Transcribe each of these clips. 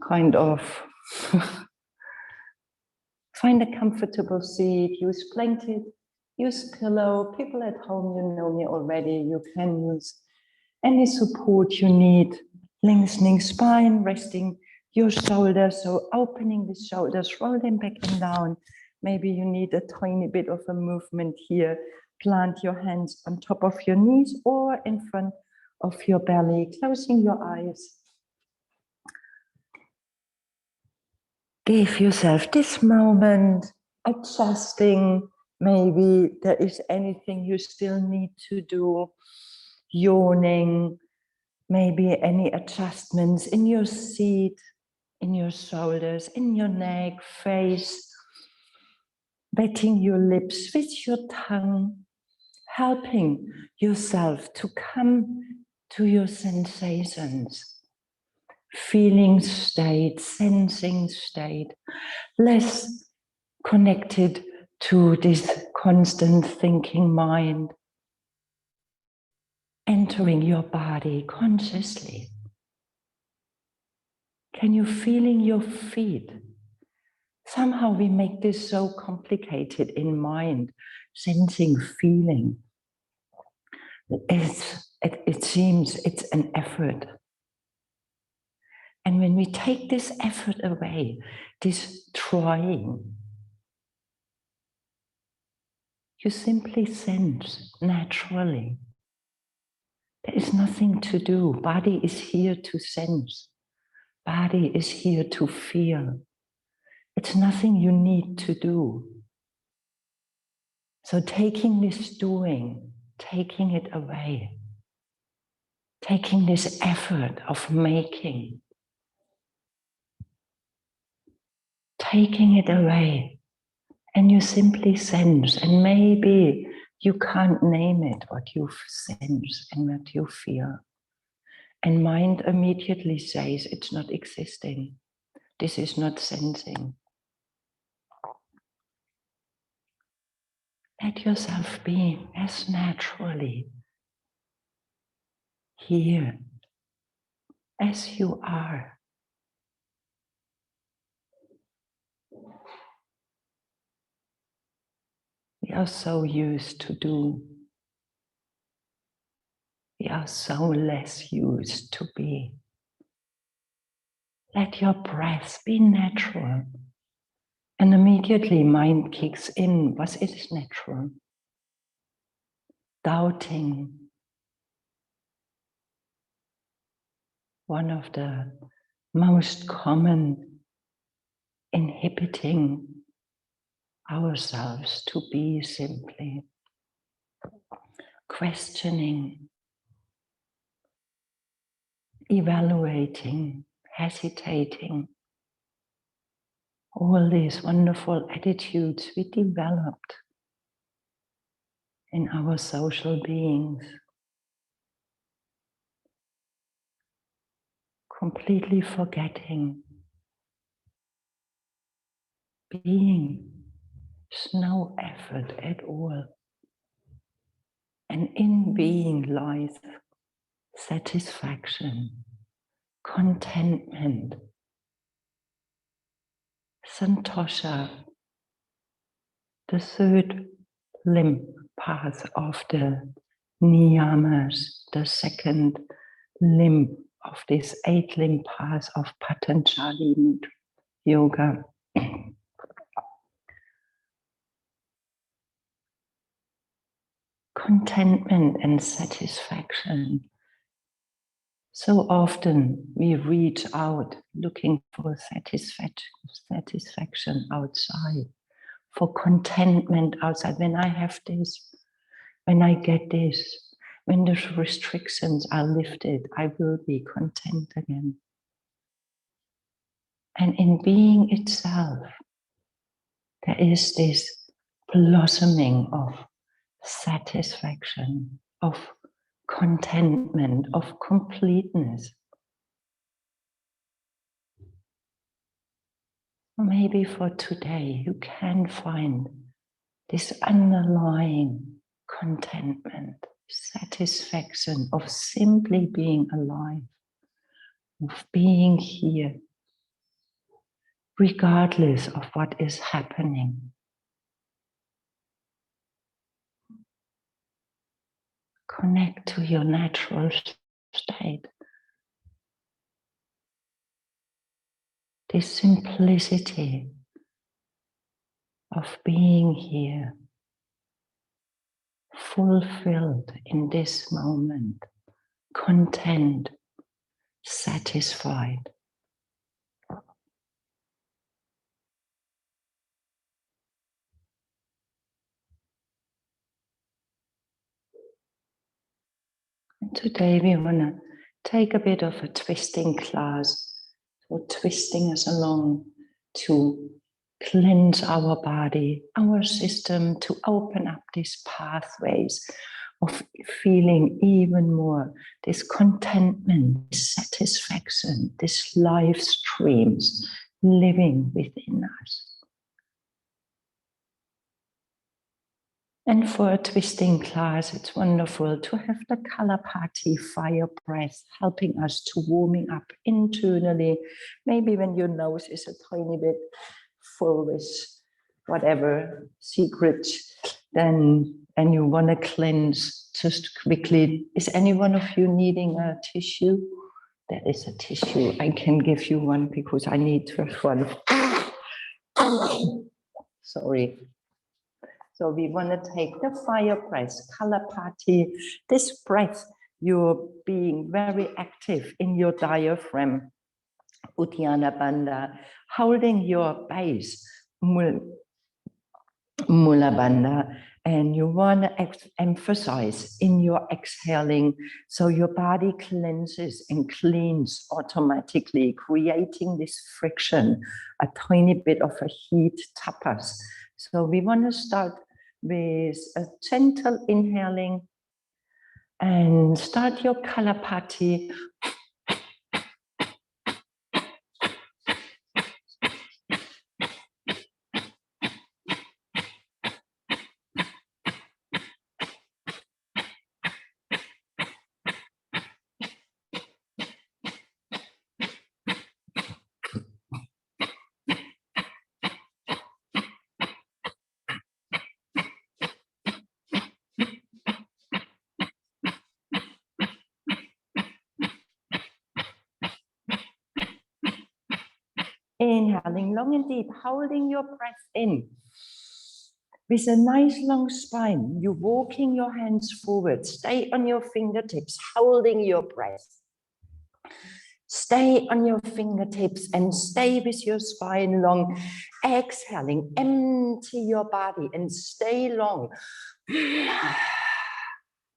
kind of find a comfortable seat, use blanket, use pillow. People at home, you know me already. You can use any support you need. Lengthening spine, resting your shoulders. So opening the shoulders, roll them back and down. Maybe you need a tiny bit of a movement here. Plant your hands on top of your knees or in front of your belly, closing your eyes. Give yourself this moment, adjusting. Maybe there is anything you still need to do, yawning, maybe any adjustments in your seat, in your shoulders, in your neck, face, wetting your lips with your tongue, helping yourself to come to your sensations. Feeling state, sensing state, less connected to this constant thinking mind. Entering your body consciously. Can you feel in your feet? Somehow we make this so complicated in mind, sensing, feeling. It seems it's an effort. And when we take this effort away, this trying, you simply sense naturally. There is nothing to do. Body is here to sense. Body is here to feel. It's nothing you need to do. So taking this doing, taking it away, taking this effort of making, taking it away, and you simply sense, and maybe you can't name it, what you sense and what you feel. And mind immediately says, it's not existing. This is not sensing. Let yourself be as naturally here as you are. We are so used to do. We are so less used to be. Let your breath be natural. And immediately mind kicks in. What is natural? Doubting. One of the most common inhibiting ourselves to be simply. Questioning. Evaluating. Hesitating. All these wonderful attitudes we developed in our social beings. Completely forgetting. Being is no effort at all. And in being lies satisfaction, contentment, santosha, the third limb path of the niyamas, the second limb of this 8 limb path of Patanjali yoga. Contentment and satisfaction. So often we reach out looking for satisfaction outside, for contentment outside. When I have this, when I get this, when the restrictions are lifted, I will be content again. And in being itself, there is this blossoming of satisfaction, of contentment, of completeness. Maybe for today you can find this underlying contentment, satisfaction of simply being alive, of being here, regardless of what is happening. Connect to your natural state. This simplicity of being here, fulfilled in this moment, content, satisfied. And today we want to take a bit of a twisting class, so twisting us along to cleanse our body, our system, to open up these pathways of feeling even more this contentment, this satisfaction, this life streams living within us. And for a twisting class, it's wonderful to have the Kalapati fire breath helping us to warming up internally. Maybe when your nose is a tiny bit full with whatever secret, then and you want to cleanse just quickly. Is any one of you needing a tissue? That is a tissue. I can give you one because I need to have one. Sorry. So we want to take the fire breath, Kalapati. This breath, you're being very active in your diaphragm, Uddiyana Bandha, holding your base, Mula Bandha, and you want to emphasize in your exhaling, so your body cleanses and cleans automatically, creating this friction, a tiny bit of a heat tapas. So we want to start with a gentle inhaling and start your Kalapati. Inhaling long and deep, holding your breath in. With a nice long spine, you're walking your hands forward. Stay on your fingertips, holding your breath. Stay on your fingertips and stay with your spine long. Exhaling, empty your body and stay long.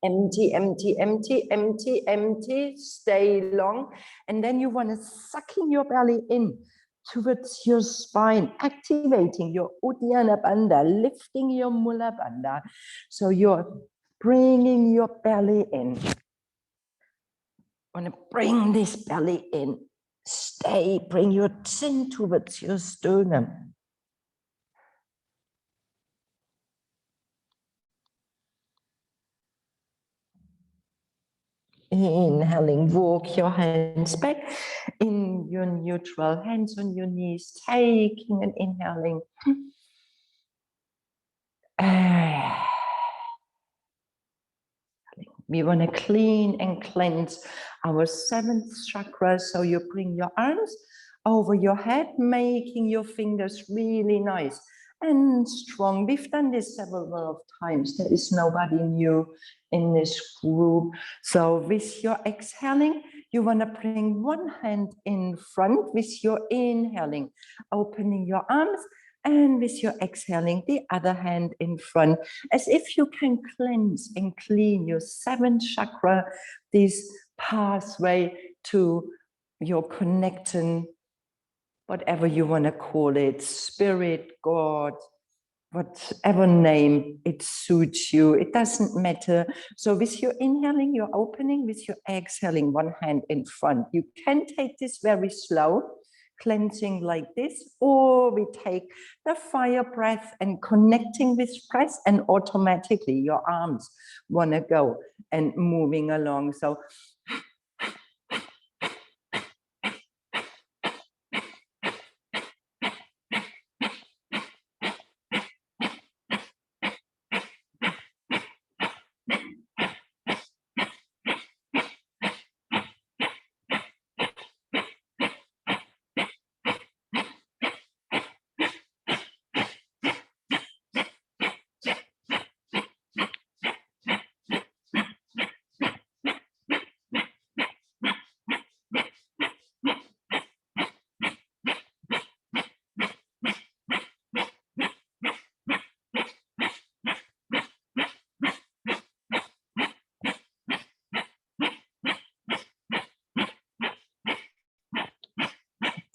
Empty, empty, empty, empty, empty, stay long. And then you want to sucking your belly in towards your spine, activating your Uddiyana Bandha, lifting your Mula Bandha. So you're bringing your belly in. Want to bring this belly in. Stay, bring your chin towards your sternum. Inhaling, walk your hands back in your neutral, hands on your knees, taking and inhaling. We want to clean and cleanse our seventh chakra. So you bring your arms over your head, making your fingers really nice and strong. We've done this several of times. There is nobody new in this group. So with your exhaling, you want to bring one hand in front with your inhaling, opening your arms, and with your exhaling, the other hand in front, as if you can cleanse and clean your seventh chakra, this pathway to your connection, whatever you want to call it, spirit, God, whatever name it suits you, it doesn't matter. So with your inhaling, you're opening, with your exhaling, one hand in front. You can take this very slow, cleansing like this, or we take the fire breath and connecting with breath, and automatically your arms want to go and moving along. So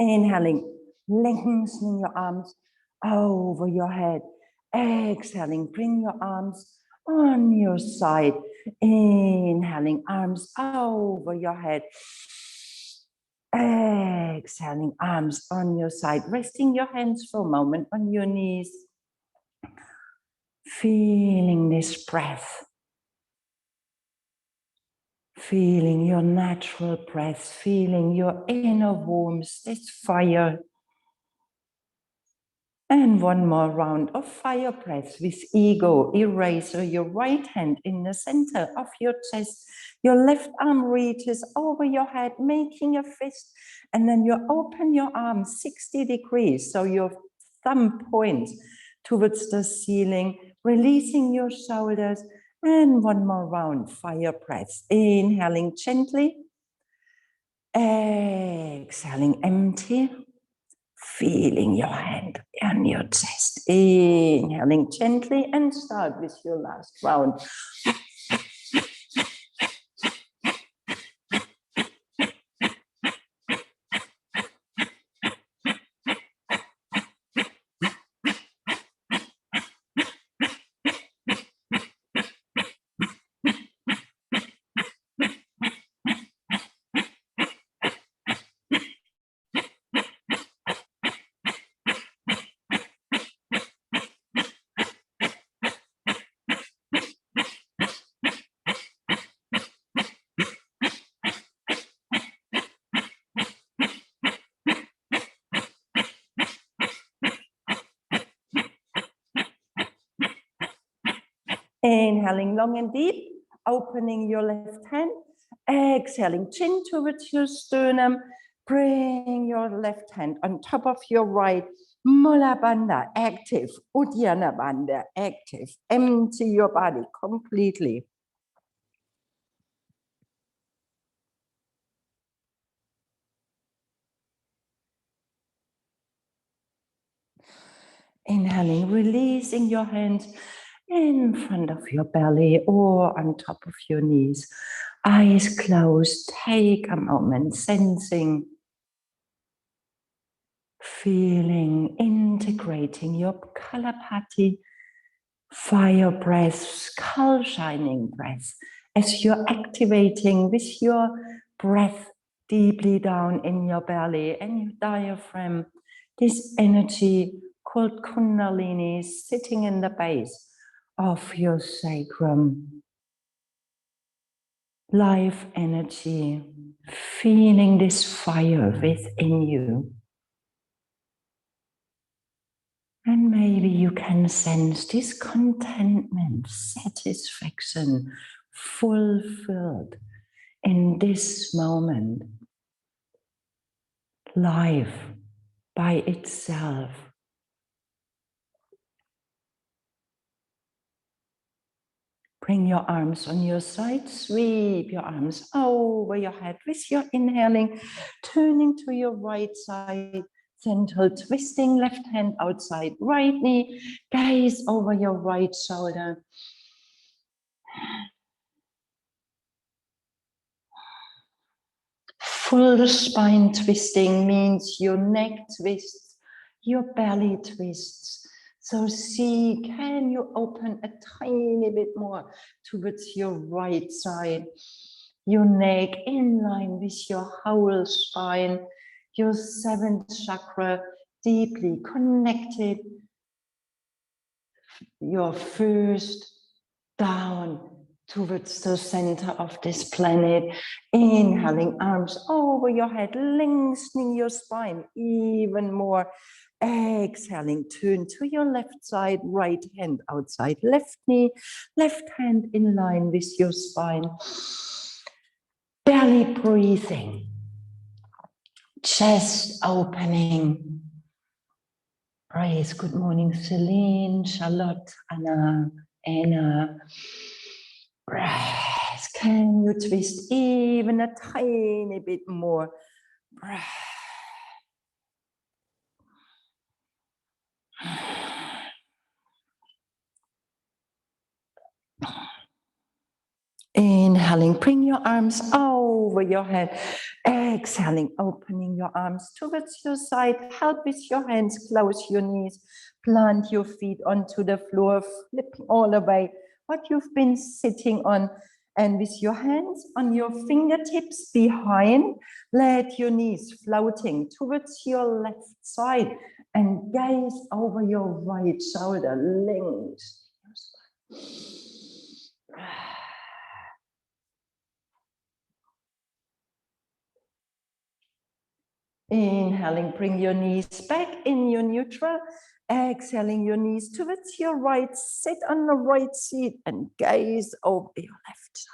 Inhaling, lengthening your arms over your head. Exhaling, bring your arms on your side. Inhaling, arms over your head. Exhaling, arms on your side. Resting your hands for a moment on your knees. Feeling this breath. Feeling your natural breath. Feeling your inner warmth, this fire. And one more round of fire breath with ego. Eraser your right hand in the center of your chest. Your left arm reaches over your head, making a fist. And then you open your arm 60 degrees. So your thumb points towards the ceiling, releasing your shoulders. And one more round, fire breath. Inhaling gently. Exhaling empty. Feeling your hand on your chest. Inhaling gently and start with your last round. Inhaling long and deep, opening your left hand. Exhaling, chin towards your sternum. Bring your left hand on top of your right. Mula Bandha, active. Uddiyana Bandha, active. Empty your body completely. Inhaling, releasing your hands in front of your belly or on top of your knees. Eyes closed, take a moment, sensing, feeling, integrating your Kalapati fire breath, skull shining breath, as you're activating with your breath deeply down in your belly and your diaphragm, this energy called Kundalini sitting in the base of your sacrum. Life energy, feeling this fire within you. And maybe you can sense this contentment, satisfaction, fulfilled in this moment. Life by itself. Bring your arms on your side, sweep your arms over your head with your inhaling, turning to your right side, gentle twisting, left hand outside, right knee, gaze over your right shoulder. Full spine twisting means your neck twists, your belly twists. So see, can you open a tiny bit more towards your right side? Your neck in line with your whole spine, your seventh chakra deeply connected. Your first down towards the center of this planet. Inhaling, arms over your head, lengthening your spine even more. Exhaling, turn to your left side, right hand outside, left knee, left hand in line with your spine. Belly breathing, chest opening. Praise. Good morning, Celine, Charlotte, Anna. Breath. Can you twist even a tiny bit more? Breath. Inhaling, bring your arms over over your head. Exhaling, opening your arms towards your side. Help with your hands, close your knees. Plant your feet onto the floor, flipping all the way what you've been sitting on. And with your hands on your fingertips behind, let your knees floating towards your left side and gaze over your right shoulder, lengthen. Inhaling, bring your knees back in your neutral. Exhaling your knees towards your right, sit on the right seat and gaze over your left shoulder.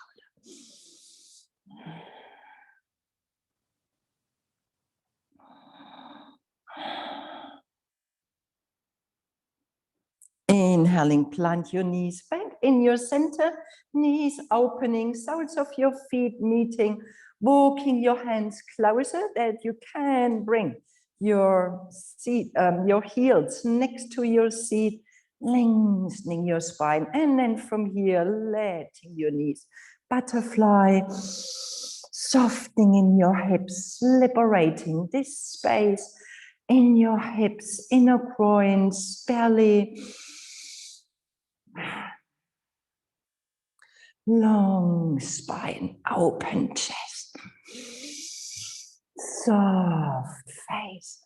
Inhaling, plant your knees back in your center, knees opening, soles of your feet meeting, walking your hands closer that you can bring your seat, your heels next to your seat, lengthening your spine. And then from here, letting your knees butterfly, softening in your hips, liberating this space in your hips, inner groins, belly. Long spine, open chest, soft face.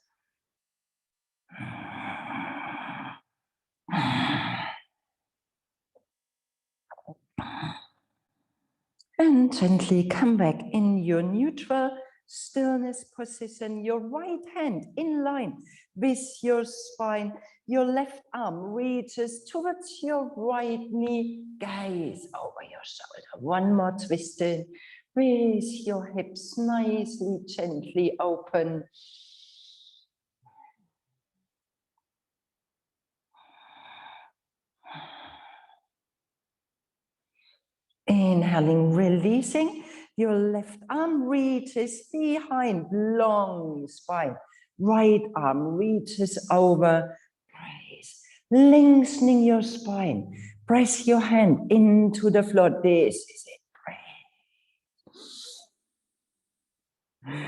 And gently come back in your neutral stillness position, your right hand in line with your spine, your left arm reaches towards your right knee, gaze over your shoulder. One more twist in with your hips nicely, gently open. Inhaling, releasing. Your left arm reaches behind, long spine. Right arm reaches over. Brace. Lengthening your spine. Press your hand into the floor. This is it. Breathe.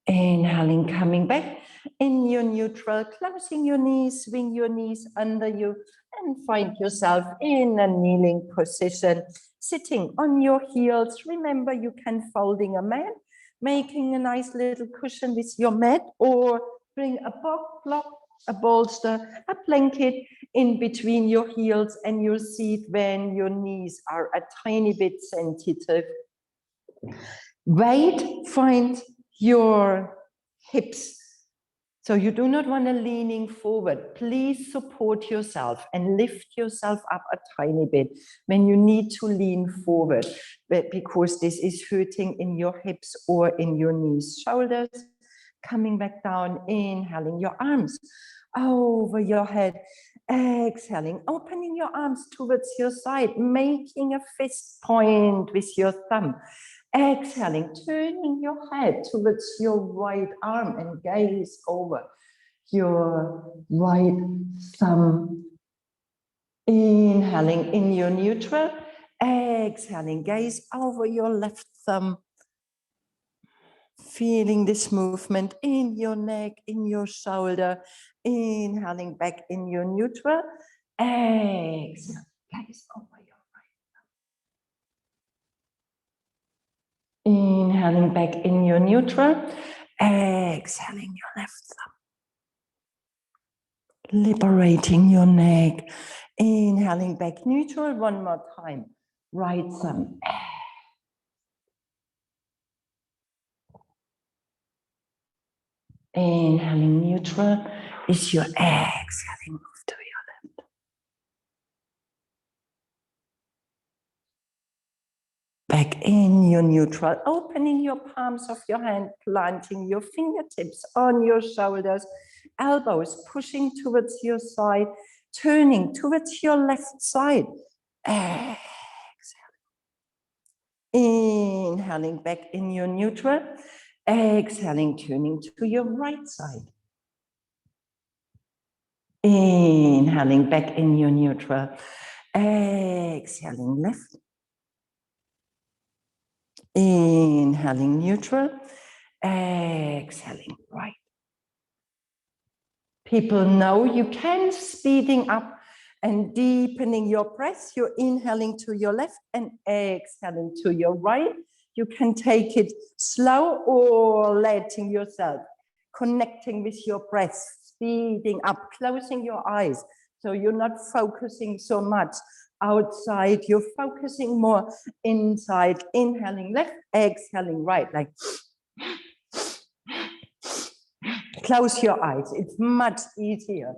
Inhaling, coming back in your neutral, closing your knees, swing your knees under you, and find yourself in a kneeling position, sitting on your heels. Remember, you can folding a mat, making a nice little cushion with your mat, or bring a block, a bolster, a blanket in between your heels and your seat when your knees are a tiny bit sensitive. Weight, find your hips. So you do not want to leaning forward. Please support yourself and lift yourself up a tiny bit when you need to lean forward, because this is hurting in your hips or in your knees. Shoulders coming back down, inhaling your arms over your head, exhaling, opening your arms towards your side, making a fist point with your thumb. Exhaling, turning your head towards your right arm and gaze over your right thumb. Inhaling in your neutral, exhaling, gaze over your left thumb. Feeling this movement in your neck, in your shoulder. Inhaling back in your neutral, exhale, gaze over your inhaling back in your neutral, exhaling your left thumb. Liberating your neck. Inhaling back neutral, one more time. Right thumb. Inhaling neutral is your exhaling move to your left. Back in your neutral, opening your palms of your hand, planting your fingertips on your shoulders, elbows pushing towards your side, turning towards your left side. Inhaling back in your neutral. Exhaling, turning to your right side. Inhaling back in your neutral. Exhaling left. Inhaling neutral. Exhaling right. People know you can speeding up and deepening your breath. You're inhaling to your left and exhaling to your right. You can take it slow or letting yourself, connecting with your breath, speeding up, closing your eyes. So you're not focusing so much outside, you're focusing more inside, inhaling left, exhaling right, like close your eyes. It's much easier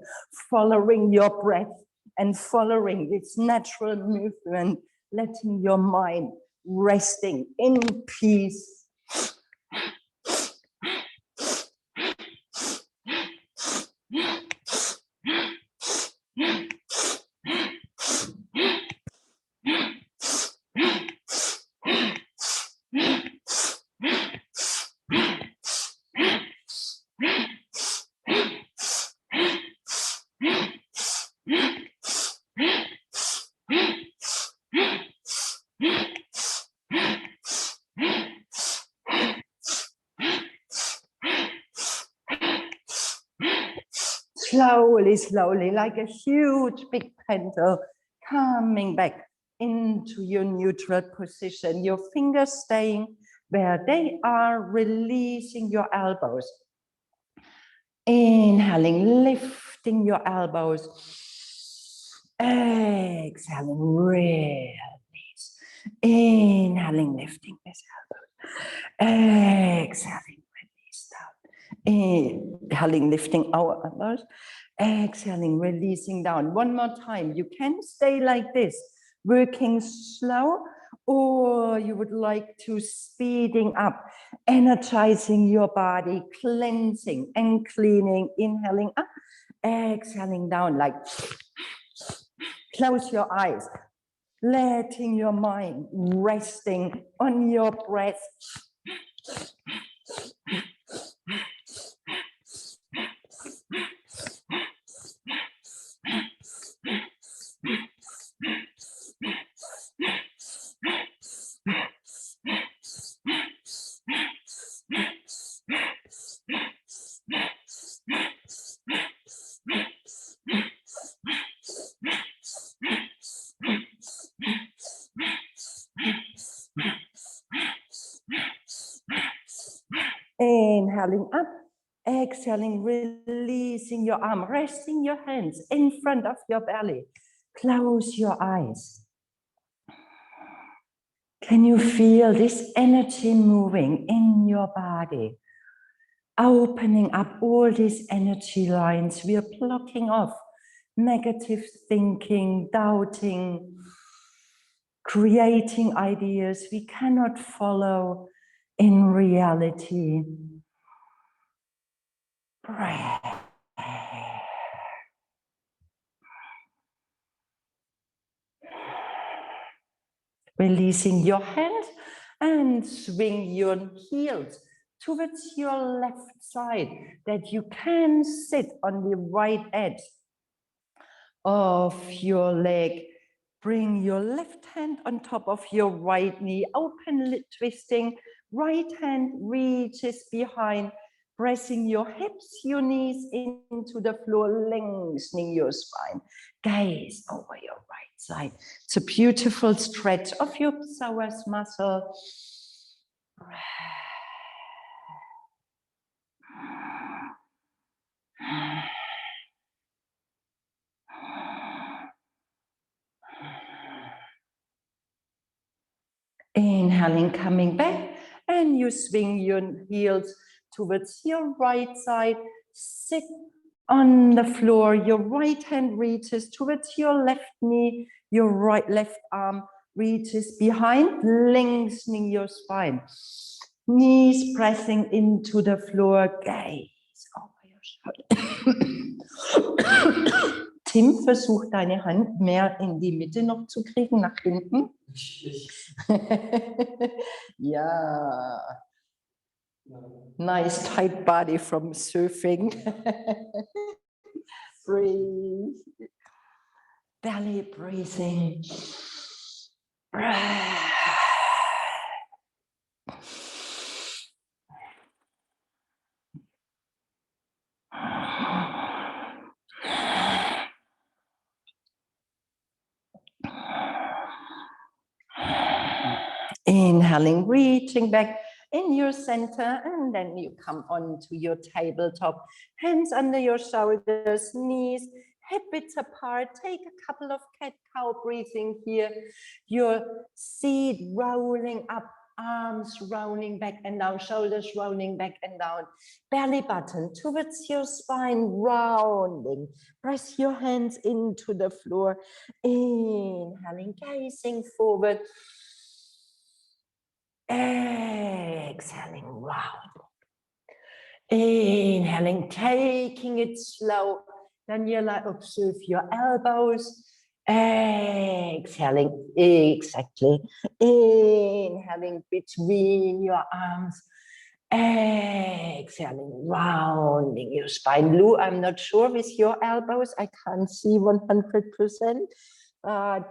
following your breath and following its natural movement, letting your mind resting in peace. Slowly, slowly, like a huge big pendulum, coming back into your neutral position. Your fingers staying where they are, releasing your elbows. Inhaling, lifting your elbows. Exhaling, release. Inhaling, lifting this elbow. Exhaling, release down. Inhaling, lifting our elbows. Exhaling, releasing down. One more time. You can stay like this, working slow, or you would like to speeding up, energizing your body, cleansing and cleaning, inhaling up, exhaling down, like close your eyes, letting your mind resting on your breath. Inhaling up, exhaling, releasing your arm, resting your hands in front of your belly. Close your eyes. Can you feel this energy moving in your body? Opening up all these energy lines. We are blocking off negative thinking, doubting, creating ideas we cannot follow in reality. Breath. Releasing your hand and swing your heels towards your left side, that you can sit on the right edge of your leg. Bring your left hand on top of your right knee, open, twisting. Right hand reaches behind, pressing your hips, your knees into the floor, lengthening your spine. Gaze over your right side. It's a beautiful stretch of your psoas muscle. Inhaling, coming back, and you swing your heels towards your right side. Sit on the floor. Your right hand reaches towards your left knee. Your left arm reaches behind, lengthening your spine. Knees pressing into the floor. Gaze over your shoulder. Tim, versuch deine Hand mehr in die Mitte noch zu kriegen, nach hinten. Ja. Nice tight body from surfing. Breathe. Belly breathing. Inhaling, reaching back in your center, and then you come onto your tabletop. Hands under your shoulders, knees hip width apart. Take a couple of cat-cow breathing here. Your seat rolling up, arms rolling back and down, shoulders rolling back and down. Belly button towards your spine, rounding. Press your hands into the floor. Inhaling, gazing forward. Exhaling, round. Inhaling, taking it slow. Daniela, observe your elbows. Exhaling, exactly. Inhaling between your arms. Exhaling, rounding your spine. Lou, I'm not sure with your elbows. I can't see 100%.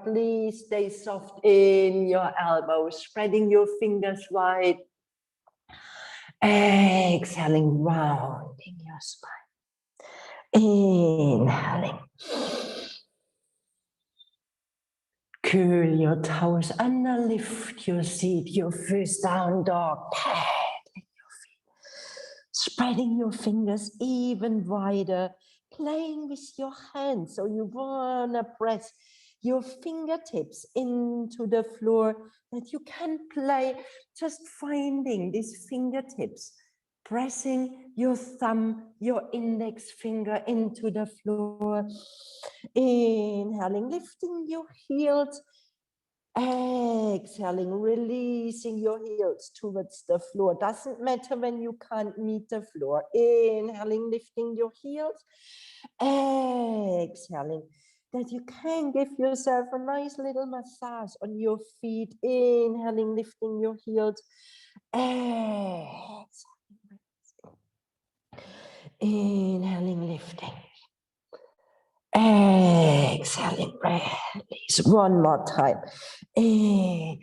Please stay soft in your elbows, spreading your fingers wide. Exhaling, rounding your spine. Inhaling. Curl your toes under, lift your seat, your first down dog. Paddling your feet. Spreading your fingers even wider. Playing with your hands. So you wanna press your fingertips into the floor, that you can play, just finding these fingertips, pressing your thumb, your index finger into the floor. Inhaling, lifting your heels. Exhaling, releasing your heels towards the floor. Doesn't matter when you can't meet the floor. Inhaling, lifting your heels. Exhaling, that you can give yourself a nice little massage on your feet. Inhaling, lifting your heels. Exhaling, inhaling, lifting. Exhaling, release. One more time. Inhaling.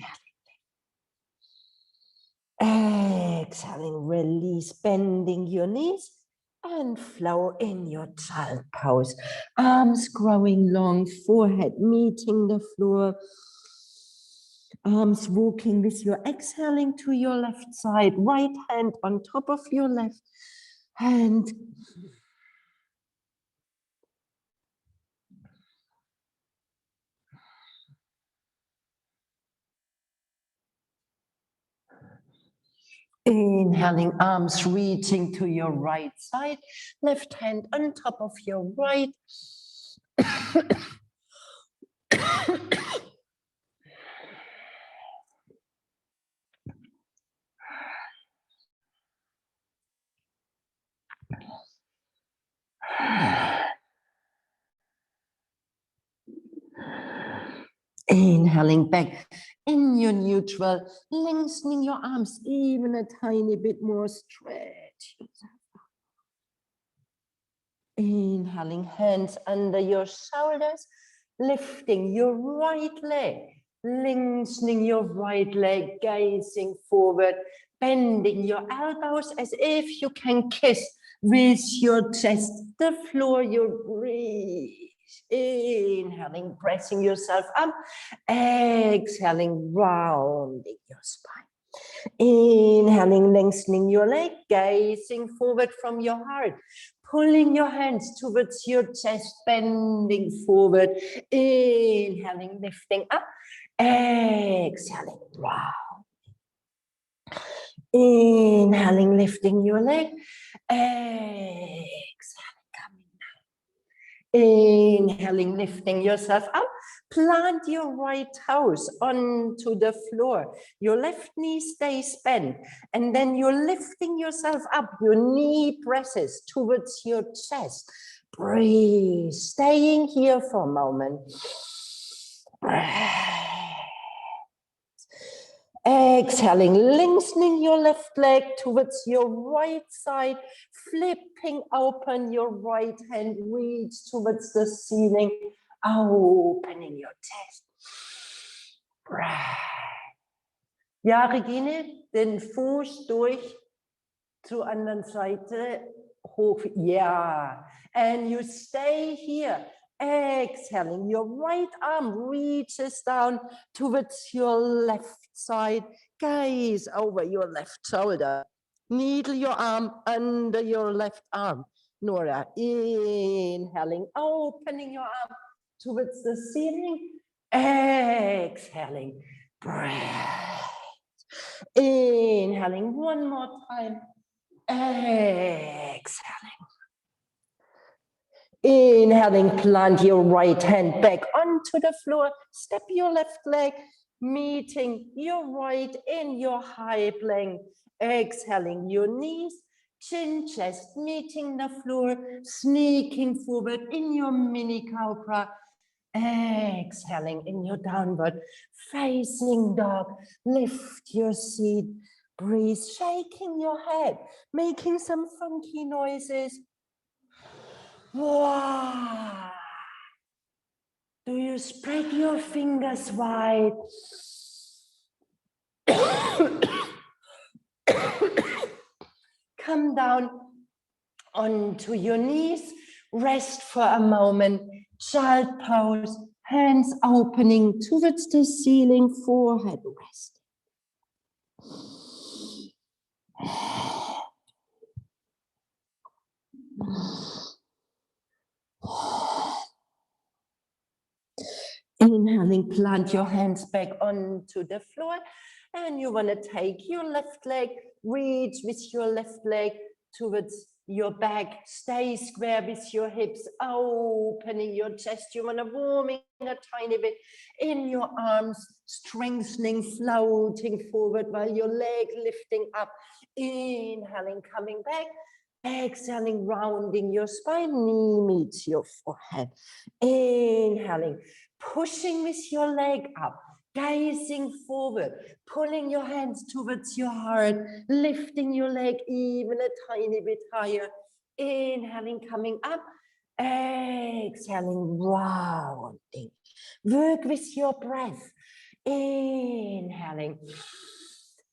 Exhaling, release, bending your knees and flow in your child pose. Arms growing long, forehead meeting the floor. Arms walking with your exhaling to your left side, right hand on top of your left hand. Inhaling, arms reaching to your right side, left hand on top of your right. Inhaling back in your neutral, lengthening your arms even a tiny bit more, stretch. Inhaling, hands under your shoulders, lifting your right leg, lengthening your right leg, gazing forward, bending your elbows as if you can kiss with your chest the floor. You breathe. Inhaling, pressing yourself up. Exhaling, rounding your spine. Inhaling, lengthening your leg, gazing forward from your heart. Pulling your hands towards your chest, bending forward. Inhaling, lifting up. Exhaling, round. Inhaling, lifting your leg. Exhaling, coming down. Inhaling, lifting yourself up. Plant your right toes onto the floor. Your left knee stays bent. And then you're lifting yourself up. Your knee presses towards your chest. Breathe, staying here for a moment. Exhaling, lengthening your left leg towards your right side, flipping open your right hand, reach towards the ceiling, opening your chest. Ja, Regine, den Fuß durch zur anderen Seite, hoch, yeah. And you stay here. Exhaling, your right arm reaches down towards your left side, gaze over your left shoulder, needle your arm under your left arm. Nora, inhaling, opening your arm towards the ceiling, exhaling, breath. Inhaling, one more time, exhaling. Inhaling, plant your right hand back onto the floor, step your left leg, meeting your right in your high plank. Exhaling, your knees, chin, chest, meeting the floor, sneaking forward in your mini cobra. Exhaling in your downward facing dog, lift your seat, breathe, shaking your head, making some funky noises. Wow. Do you spread your fingers wide? Come down onto your knees, rest for a moment, child pose, hands opening towards the ceiling, forehead rest. Inhaling, plant your hands back onto the floor, and you want to take your left leg, reach with your left leg towards your back, stay square with your hips, opening your chest. You want to warming a tiny bit in your arms, strengthening, floating forward while your leg lifting up. Inhaling, coming back. Exhaling, rounding your spine, knee meets your forehead. Inhaling, pushing with your leg up, gazing forward, pulling your hands towards your heart, lifting your leg even a tiny bit higher. Inhaling, coming up. Exhaling, rounding. Work with your breath. Inhaling,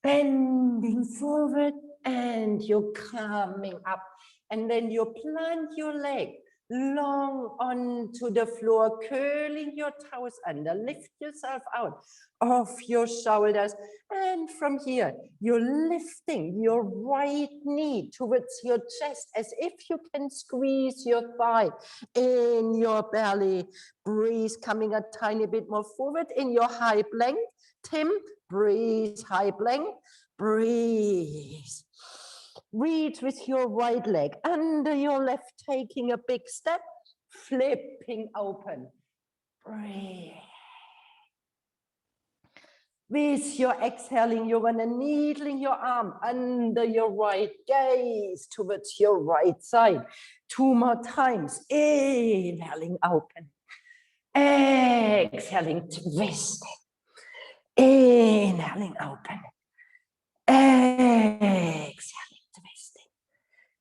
bending forward, and you're coming up. And then you plant your leg long onto the floor, curling your toes under, lift yourself out of your shoulders. And from here, you're lifting your right knee towards your chest as if you can squeeze your thigh in your belly. Breathe, coming a tiny bit more forward in your high plank. Tim, breathe, high plank, breathe. Reach with your right leg under your left, taking a big step, flipping open. Breathe. With your exhaling, you're gonna needling your arm under your right, gaze towards your right side. 2 more times. Inhaling, open. Exhaling, twisting. Inhaling, open. Exhaling, twisting.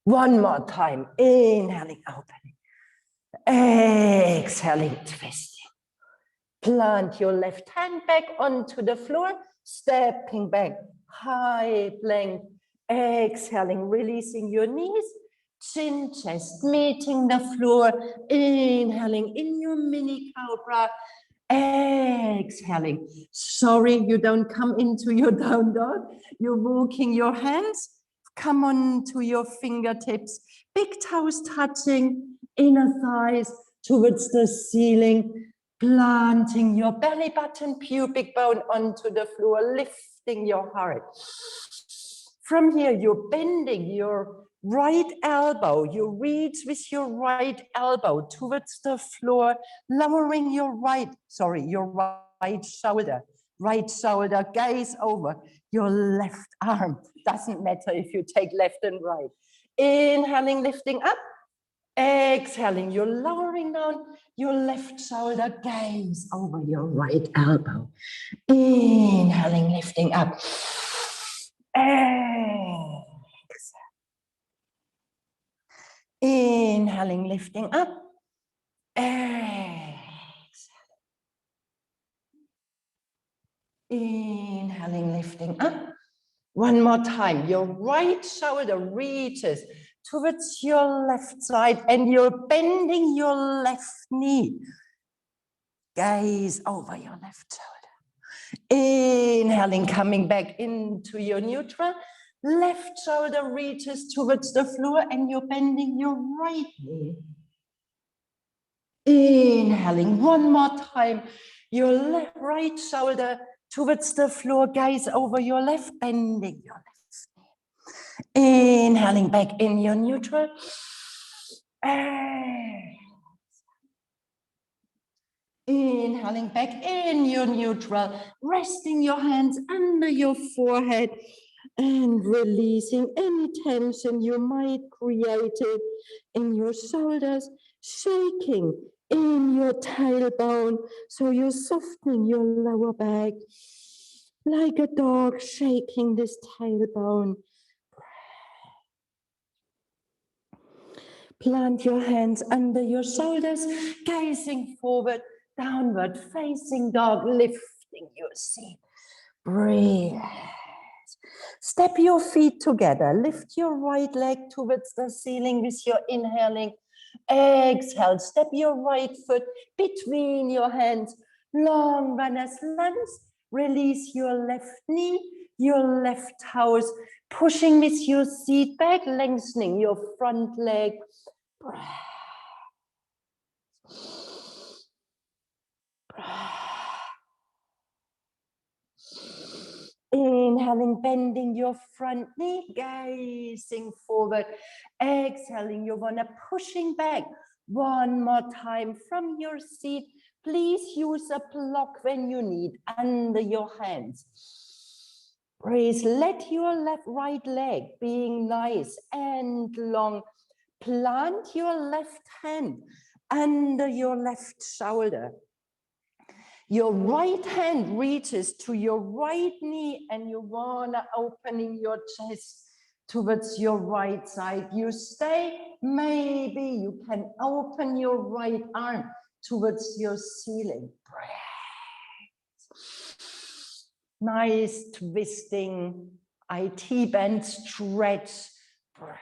One more time. Inhaling, opening. Exhaling, twisting. Plant your left hand back onto the floor, stepping back, high plank. Exhaling, releasing your knees, chin, chest, meeting the floor. Inhaling in your mini cobra. Exhaling. Sorry, you don't come into your down dog. You're walking your hands. Come on to your fingertips. Big toes touching, inner thighs towards the ceiling. Planting your belly button, pubic bone onto the floor, lifting your heart. From here, you're bending your right elbow. You reach with your right elbow towards the floor, lowering your right shoulder. Right shoulder, gaze over your left arm. Doesn't matter if you take left and right. Inhaling, lifting up. Exhaling, you're lowering down your left shoulder, gaze over your right elbow. Inhaling, lifting up. Exhale. Inhaling, lifting up. Exhale. Inhaling, lifting up. One more time. Your right shoulder reaches towards your left side and you're bending your left knee. Gaze over your left shoulder. Inhaling, coming back into your neutral. Left shoulder reaches towards the floor and you're bending your right knee. Inhaling, one more time. Your right shoulder towards the floor, gaze over your left, bending your left knee. Inhaling back in your neutral. Inhaling back in your neutral, resting your hands under your forehead and releasing any tension you might create in your shoulders, shaking in your tailbone, so you're softening your lower back like a dog shaking this tailbone. Plant your hands under your shoulders, gazing forward, downward facing dog, lifting your seat. Breathe. Step your feet together. Lift your right leg towards the ceiling with your inhaling. Exhale. Step your right foot between your hands. Long runners lunge. Release your left knee, your left toes. Pushing with your seat back, lengthening your front leg. Breath. Breath. Inhaling, bending your front knee, gazing forward. Exhaling, you want to pushing back. One more time from your seat. Please use a block when you need under your hands. Breathe. Let your right leg being nice and long. Plant your left hand under your left shoulder. Your right hand reaches to your right knee and you wanna opening your chest towards your right side. You stay, maybe you can open your right arm towards your ceiling. Breath. Nice twisting, IT bend, stretch. Breath.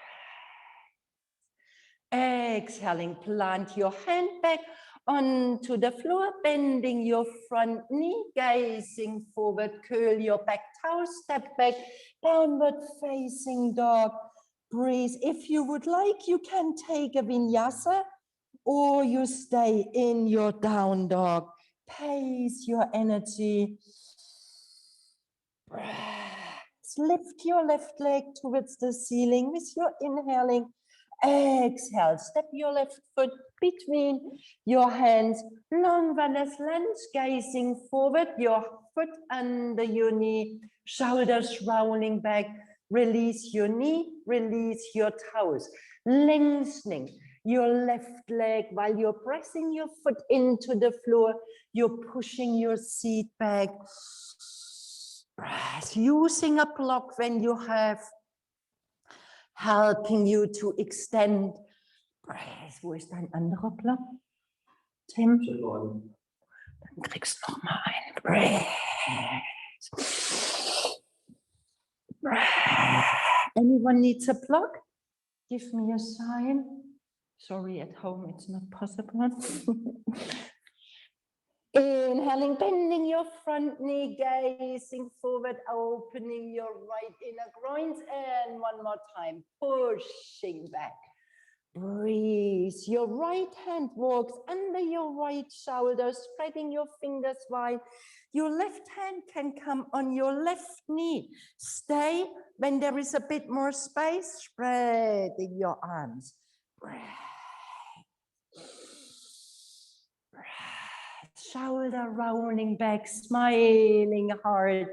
Exhaling, plant your hand back onto the floor, bending your front knee, gazing forward, curl your back toe, step back, downward facing dog. Breathe. If you would like, you can take a vinyasa or you stay in your down dog. Pace your energy. Breath. Lift your left leg towards the ceiling with your inhaling. Exhale, step your left foot between your hands, long runners lunge, gazing forward, your foot under your knee, shoulders rolling back, release your knee, release your toes, lengthening your left leg while you're pressing your foot into the floor, you're pushing your seat back. Breath, using a block when you have, helping you to extend. Breath. Wo ist dein anderer Block? Tim? Dann kriegst du noch mal einen. Breath. Breath. Anyone needs a block? Give me a sign. Sorry, at home it's not possible. Inhaling, bending your front knee, gazing forward, opening your right inner groins, and one more time, pushing back. Breathe. Your right hand walks under your right shoulder, spreading your fingers wide. Your left hand can come on your left knee. Stay when there is a bit more space, spreading your arms. Breath. Shoulder rolling back, smiling hard.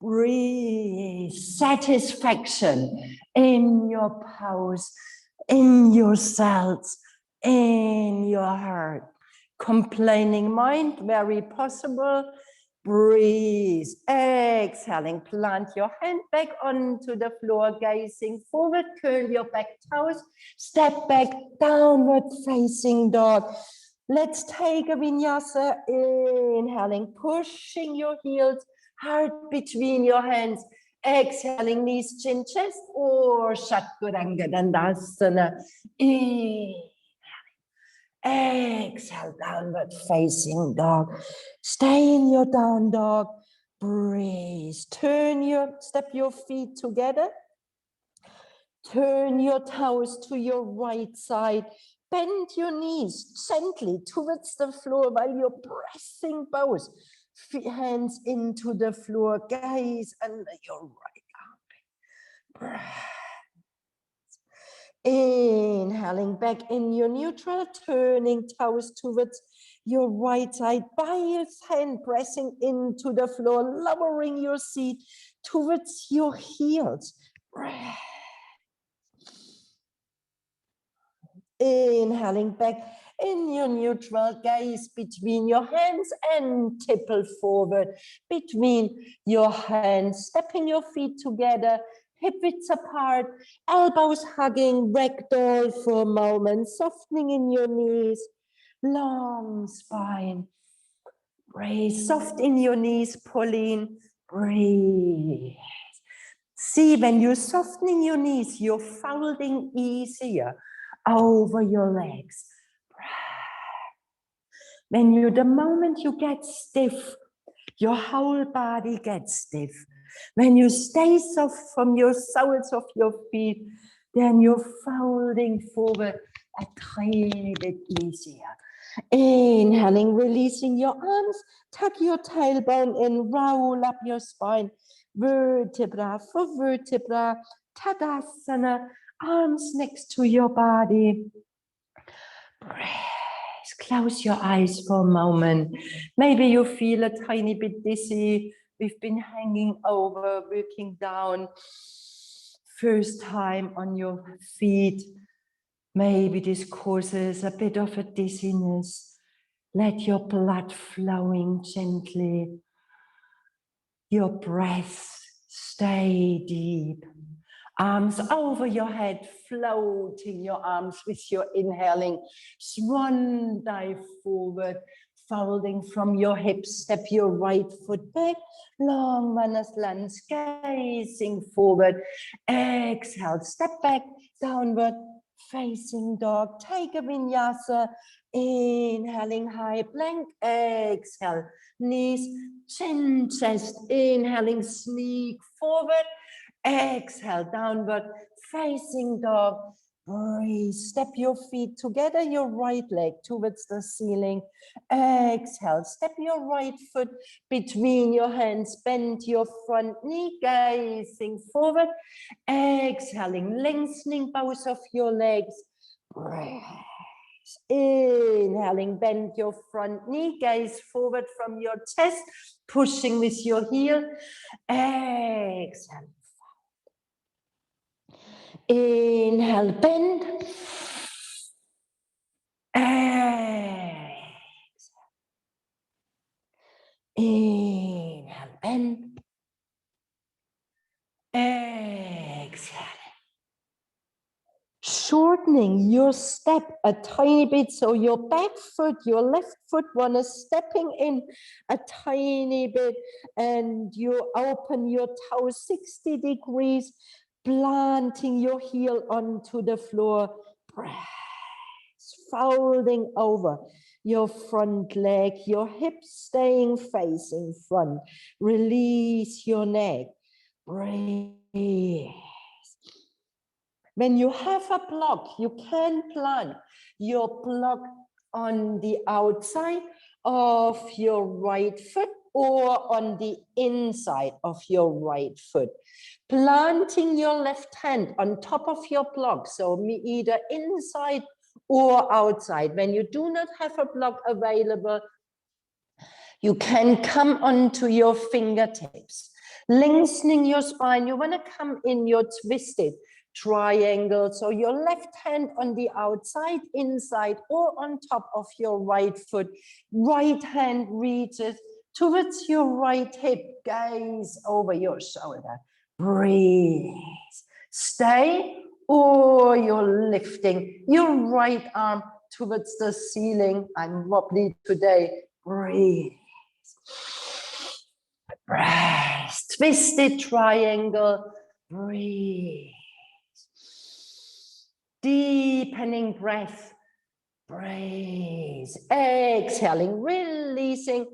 Breathe. Satisfaction in your pose. in your cells, in your heart. Complaining mind, very possible. Breathe, exhaling, plant your hand back onto the floor, gazing forward, curl your back toes, step back, downward facing dog. Let's take a vinyasa, inhaling, pushing your heels, heart between your hands, exhaling, knees, chin, chest, or Chaturanga Dandasana. Inhale. Exhale, downward facing dog. Stay in your down dog. Breathe. Step your feet together. Turn your toes to your right side. Bend your knees gently towards the floor while you're pressing both hands into the floor. Gaze under your right arm. Inhaling back in your neutral, turning toes towards your right side, bias hand pressing into the floor, lowering your seat towards your heels. Inhaling back in your neutral, gaze between your hands and tipple forward between your hands, stepping your feet together, hip widths apart, elbows hugging, ragdoll for a moment, softening in your knees, long spine. Breathe, soft in your knees, pulling, breathe. See, when you're softening your knees, you're folding easier over your legs. The moment you get stiff, your whole body gets stiff. When you stay soft from your soles of your feet, then you're folding forward a tiny bit easier. Inhaling, releasing your arms, tuck your tailbone in, roll up your spine, vertebra for vertebra, Tadasana, arms next to your body. Breathe. Close your eyes for a moment. Maybe you feel a tiny bit dizzy. We've been hanging over, working down. First time on your feet. Maybe this causes a bit of a dizziness. Let your blood flowing gently. Your breath stay deep. Arms over your head, floating your arms with your inhaling. Swan dive forward, folding from your hips. Step your right foot back, long manas lunge, gazing forward. Exhale, step back, downward facing dog. Take a vinyasa, inhaling high plank. Exhale, knees, chin, chest. Inhaling, sneak forward. Exhale, downward facing dog. Breathe. Step your feet together, your right leg towards the ceiling. Exhale. Step your right foot between your hands. Bend your front knee, gazing forward. Exhaling, lengthening both of your legs. Breathe. Inhaling, bend your front knee, gaze forward from your chest, pushing with your heel. Exhale. Inhale, bend. Exhale. Inhale, bend. Exhale. Shortening your step a tiny bit, so your back foot, your left foot one is stepping in a tiny bit, and you open your toes 60 degrees, planting your heel onto the floor. Folding over your front leg, your hips staying facing front. Release your neck. Breathe. When you have a block, you can plant your block on the outside of your right foot or on the inside of your right foot. Planting your left hand on top of your block, so either inside or outside. When you do not have a block available, you can come onto your fingertips, lengthening your spine. You want to come in your twisted. triangle. So your left hand on the outside, inside, or on top of your right foot. Right hand reaches towards your right hip. Gaze over your shoulder. Breathe. Stay, or you're lifting your right arm towards the ceiling. I'm wobbly today. Breathe. Breath. Twisted triangle. Breathe. Deepening breath. Breathe. Exhaling, releasing.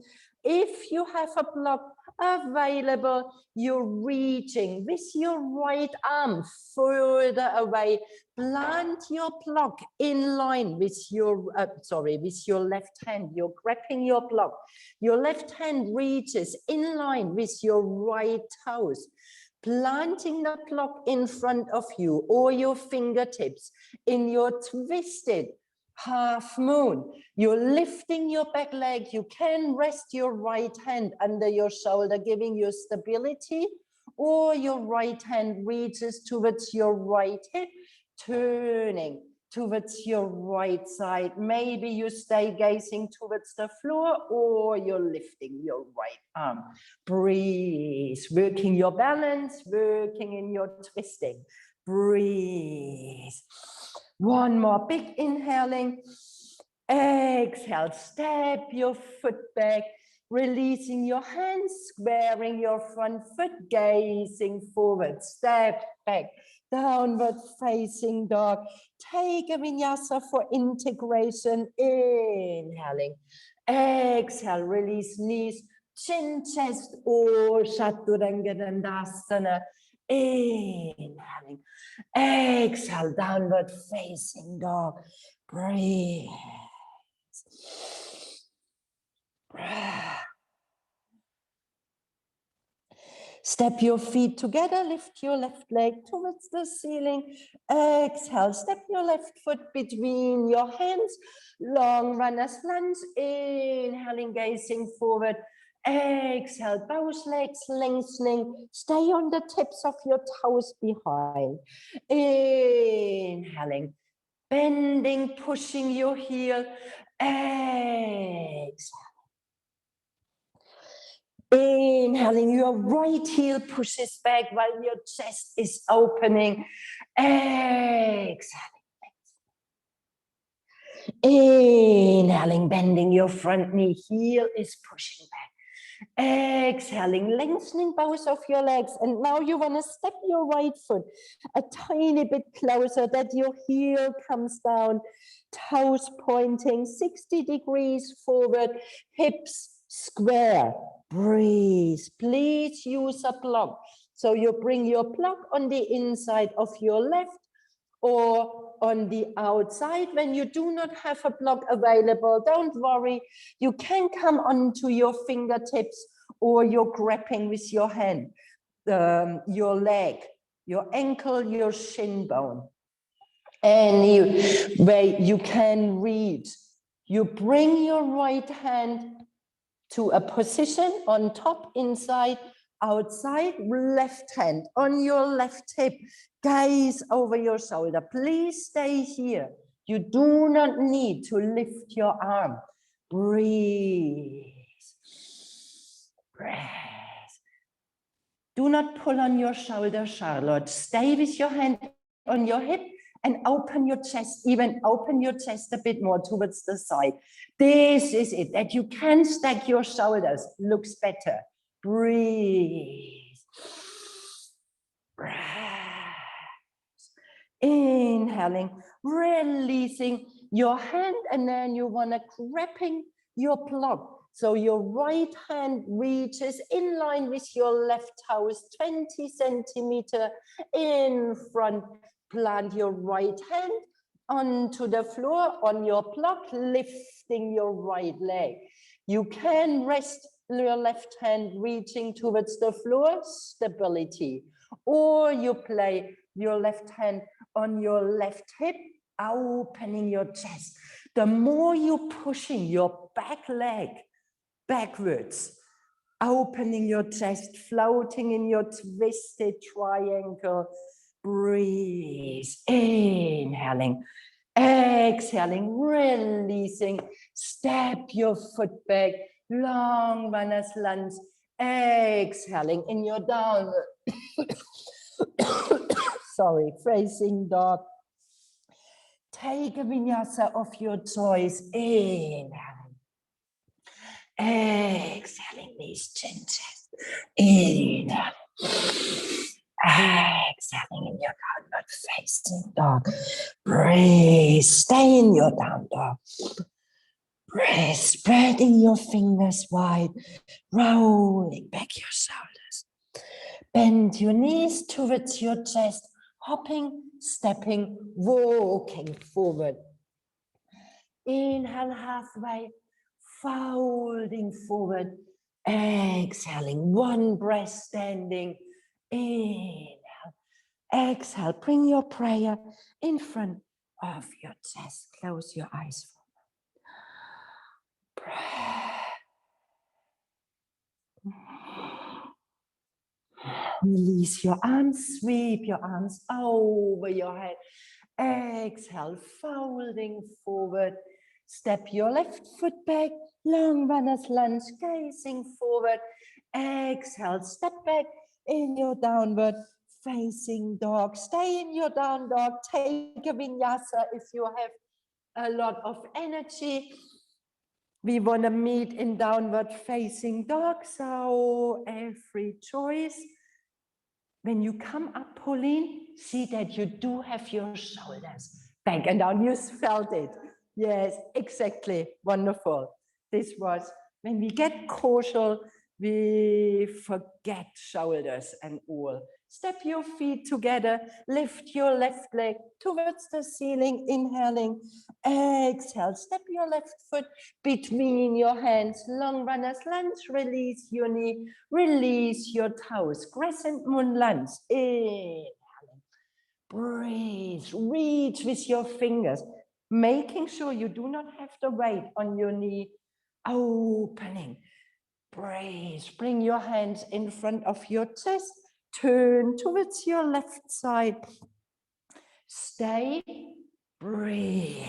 If you have a block available, you're reaching with your right arm further away. Plant your block in line with your, with your left hand. You're grabbing your block. Your left hand reaches in line with your right toes. Planting the block in front of you or your fingertips in your twisted half moon. You're lifting your back leg. You can rest your right hand under your shoulder, giving you stability, or your right hand reaches towards your right hip, turning towards your right side. Maybe you stay gazing towards the floor, or you're lifting your right arm. Breathe, working your balance, working in your twisting. Breathe. One more big inhaling. Exhale, step your foot back, releasing your hands, squaring your front foot, gazing forward, step back, downward facing dog. Take a vinyasa for integration. Inhaling. Exhale, release knees, chin, chest, or Chaturanga Dandasana. Inhaling. Exhale, downward facing dog. Breathe. Step your feet together, lift your left leg towards the ceiling. Exhale, step your left foot between your hands. Long runner's lunge, inhaling, gazing forward. Exhale, both legs lengthening. Stay on the tips of your toes behind. Inhaling, bending, pushing your heel. Exhale. Inhaling, your right heel pushes back while your chest is opening. Exhaling. Inhaling, bending your front knee, heel is pushing back. Exhaling, lengthening both of your legs. And now you want to step your right foot a tiny bit closer, that your heel comes down, toes pointing 60 degrees forward, hips square. Breathe. Please use a block. So you bring your block on the inside of your left or on the outside. When you do not have a block available, don't worry. You can come onto your fingertips, or you're grabbing with your hand, your leg, your ankle, your shin bone. Any way you can reach. You bring your right hand to a position on top, inside, outside, left hand on your left hip, gaze over your shoulder. Please stay here. You do not need to lift your arm. Breathe. Breathe. Do not pull on your shoulder, Charlotte. Stay with your hand on your hip and open your chest, even open your chest a bit more towards the side. This is it, that you can stack your shoulders, looks better. Breathe. Breath. Inhaling, releasing your hand, and then you want to grabbing your block. So your right hand reaches in line with your left toes, 20 centimeters in front. Plant your right hand onto the floor on your block, lifting your right leg. You can rest your left hand reaching towards the floor, stability. Or you play your left hand on your left hip, opening your chest. The more you're pushing your back leg backwards, opening your chest, floating in your twisted triangle, breathe, inhaling, exhaling, releasing, step your foot back, long runners lunge, exhaling in your downward, sorry, facing dog. Take a vinyasa of your choice, inhaling, exhaling, knees, chin, chest, inhaling. Exhaling in your downward facing dog. Breathe. Stay in your down dog. Breathe. Spreading your fingers wide. Rolling back your shoulders. Bend your knees towards your chest. Hopping, stepping, walking forward. Inhale halfway. Folding forward. Exhaling. One breath standing. Inhale. Exhale, bring your prayer in front of your chest. Close your eyes for a moment. Release your arms, sweep your arms over your head. Exhale, folding forward. Step your left foot back, long runner's lunge, gazing forward. Exhale, step back in your downward facing dog. Stay in your down dog. Take a vinyasa if you have a lot of energy. We want to meet in downward facing dog. So every choice. When you come up, Pauline, see that you do have your shoulders back and down. You felt it. Yes, exactly. Wonderful. This was when we get cautious, we forget shoulders and all. Step your feet together, lift your left leg towards the ceiling, inhaling, exhale, step your left foot between your hands, long runners lunge, release your knee, release your toes, crescent moon lunge, inhaling, breathe, reach with your fingers, making sure you do not have the weight on your knee, opening, breathe, bring your hands in front of your chest, turn towards your left side, stay, breathe,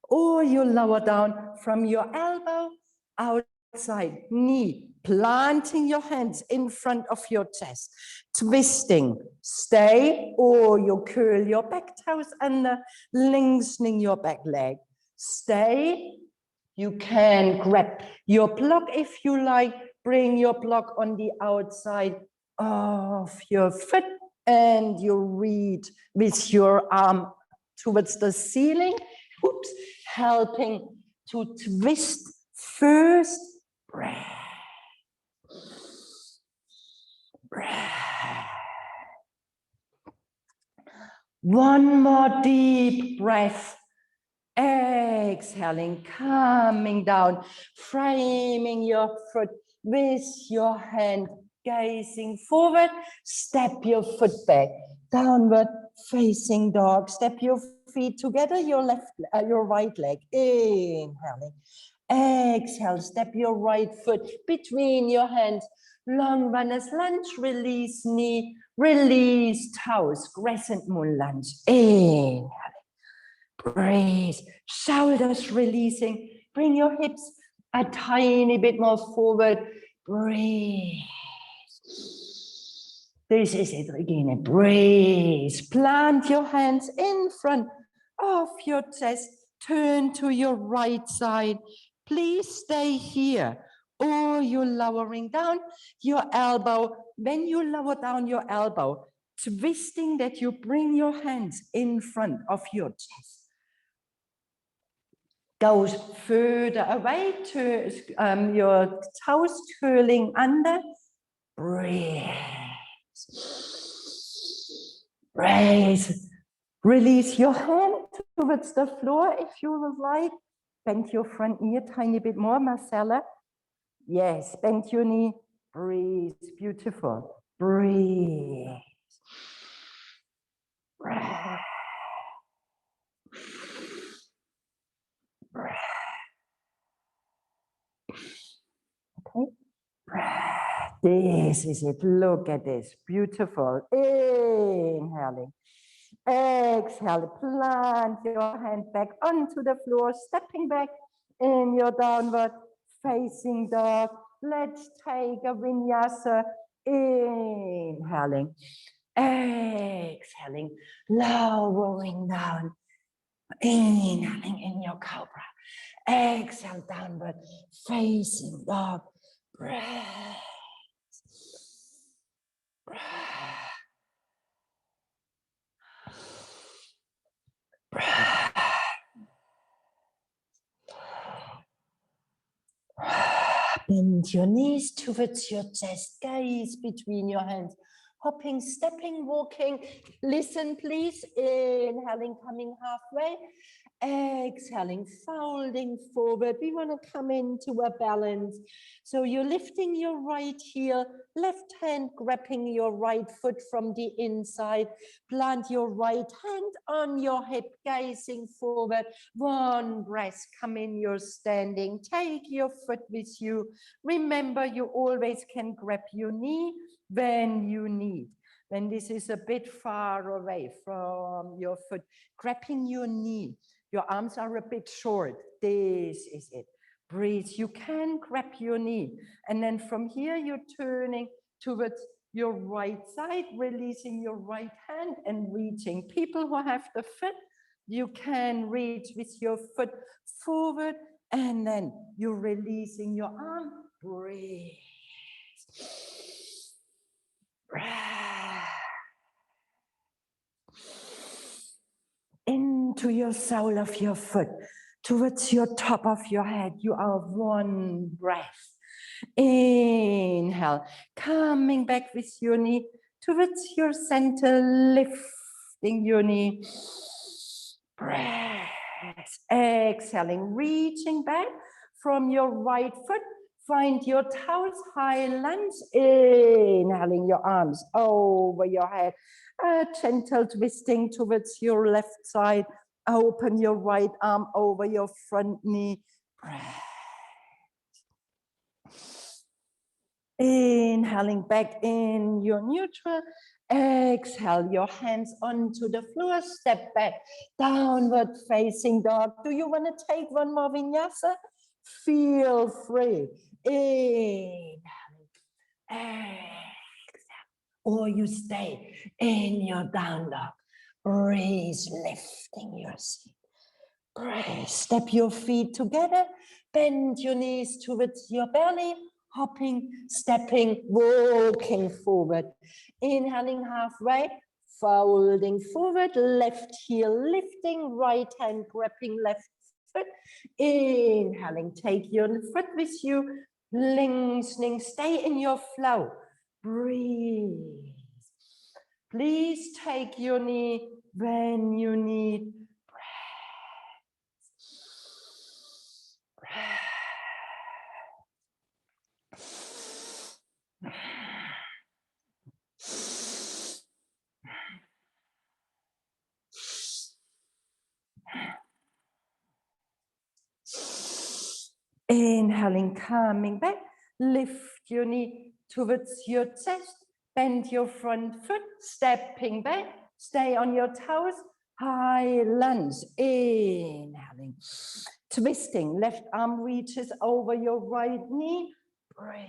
or you lower down from your elbow, outside knee, planting your hands in front of your chest, twisting, stay, or you curl your back toes under, lengthening your back leg, stay. You can grab your block if you like, bring your block on the outside of your foot and you reach with your arm towards the ceiling, oops, helping to twist first, breath, breath. One more deep breath. Exhaling, coming down, framing your foot with your hand, gazing forward, step your foot back, downward facing dog, step your feet together, your right leg, inhaling, exhale, step your right foot between your hands, long runner's lunge, release knee, release toes, crescent moon lunge, inhaling. Breathe, shoulders releasing, bring your hips a tiny bit more forward, breathe. This is it, Regina, breathe. Plant your hands in front of your chest, turn to your right side. Please stay here, or you're lowering down your elbow. When you lower down your elbow, twisting that you bring your hands in front of your chest. Goes further away to your toes curling under. Breathe. Breathe. Release your hand towards the floor if you would like. Bend your front knee a tiny bit more, Marcella. Yes, bend your knee. Breathe. Beautiful. Breathe. Breath. Breath. Okay. Breath. This is it. Look at this. Beautiful. Inhaling. Exhale. Plant your hand back onto the floor, stepping back in your downward facing dog. Let's take a vinyasa. Inhaling. Exhaling. Lowering down. Inhaling in your cobra. Exhale, downward facing dog. Breath. Bend your knees towards your chest, gaze between your hands, hopping, stepping, walking. Listen, please. Inhaling, coming halfway. Exhaling, folding forward. We want to come into a balance. So you're lifting your right heel, left hand grabbing your right foot from the inside. Plant your right hand on your hip, gazing forward. One breath, come in, you're standing. Take your foot with you. Remember, you always can grab your knee when you need. When this is a bit far away from your foot, grabbing your knee. Your arms are a bit short. This is it. Breathe. You can grab your knee. And then from here, you're turning towards your right side, releasing your right hand and reaching. People who have the foot, you can reach with your foot forward, and then you're releasing your arm. Breathe. Breath. Into your sole of your foot, towards your top of your head. You are one breath. Inhale, coming back with your knee towards your center, lifting your knee. Breath. Exhaling, reaching back from your right foot. Find your toes, high lunge. Inhaling, your arms over your head. A gentle twisting towards your left side. Open your right arm over your front knee. Breath. Inhaling back in your neutral. Exhale, your hands onto the floor. Step back, downward facing dog. Do you want to take one more vinyasa? Feel free. Inhaling. Exhale. Or you stay in your down dog. Breathe, lifting your seat. Breathe. Step your feet together. Bend your knees towards your belly. Hopping, stepping, walking forward. Inhaling halfway. Folding forward. Left heel lifting. Right hand grabbing left foot. Inhaling. Take your foot with you. Lengthening. Stay in your flow. Breathe. Please take your knee when you need. Inhaling, coming back, lift your knee towards your chest, bend your front foot, stepping back, stay on your toes, high lunge, inhaling, twisting, left arm reaches over your right knee, breathe.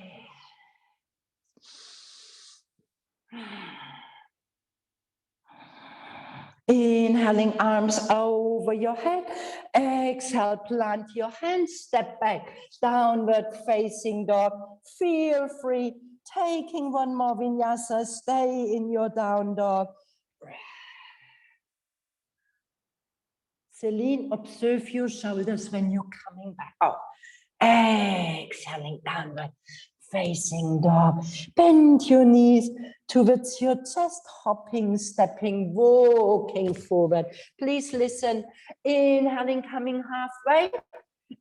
Inhaling, arms over your head. Exhale, plant your hands, step back, downward facing dog. Feel free, taking one more vinyasa, stay in your down dog. Celine, observe your shoulders when you're coming back up. Exhaling, downward facing dog. Bend your knees towards your chest, hopping, stepping, walking forward. Please listen. Inhaling, coming halfway.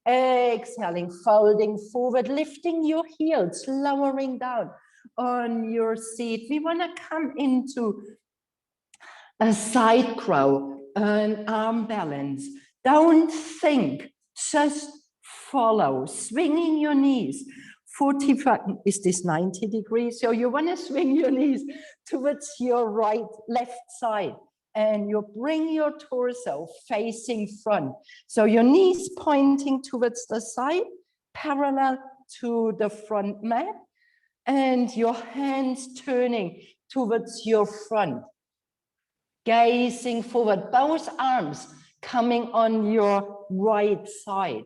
Exhaling, folding forward, lifting your heels, lowering down on your seat. We want to come into a side crow, an arm balance. Don't think, just follow, swinging your knees 45, is this 90 degrees? So you want to swing your knees towards your left side, and you bring your torso facing front. So your knees pointing towards the side, parallel to the front mat, and your hands turning towards your front. Gazing forward, both arms coming on your right side.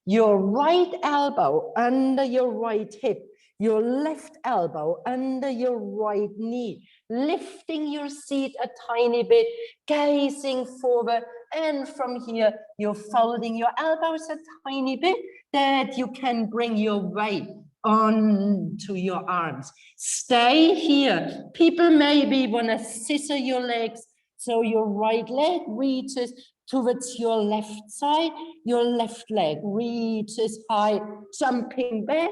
Your right elbow under your right hip, your left elbow under your right knee, lifting your seat a tiny bit, gazing forward, and from here, you're folding your elbows a tiny bit that you can bring your weight onto your arms. Stay here. People maybe want to scissor your legs, so your right leg reaches towards your left side, your left leg reaches high, jumping back,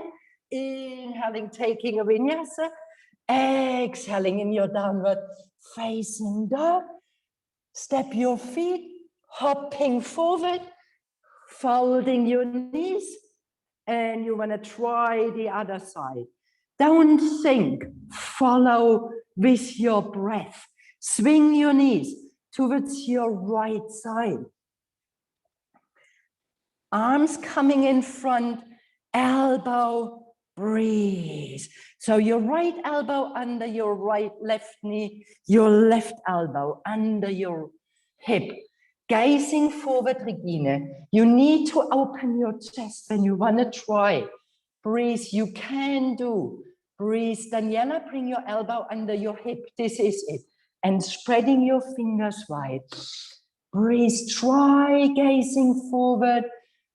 inhaling, taking a vinyasa, exhaling in your downward facing dog. Step your feet, hopping forward, folding your knees, and you want to try the other side. Don't think, follow with your breath. Swing your knees towards your right side. Arms coming in front, elbow, breathe. So your right elbow under your left knee, your left elbow under your hip. Gazing forward, Regine. You need to open your chest when you want to try. Breathe, you can do. Breathe, Daniela, bring your elbow under your hip. This is it. And spreading your fingers wide. Breathe, try gazing forward.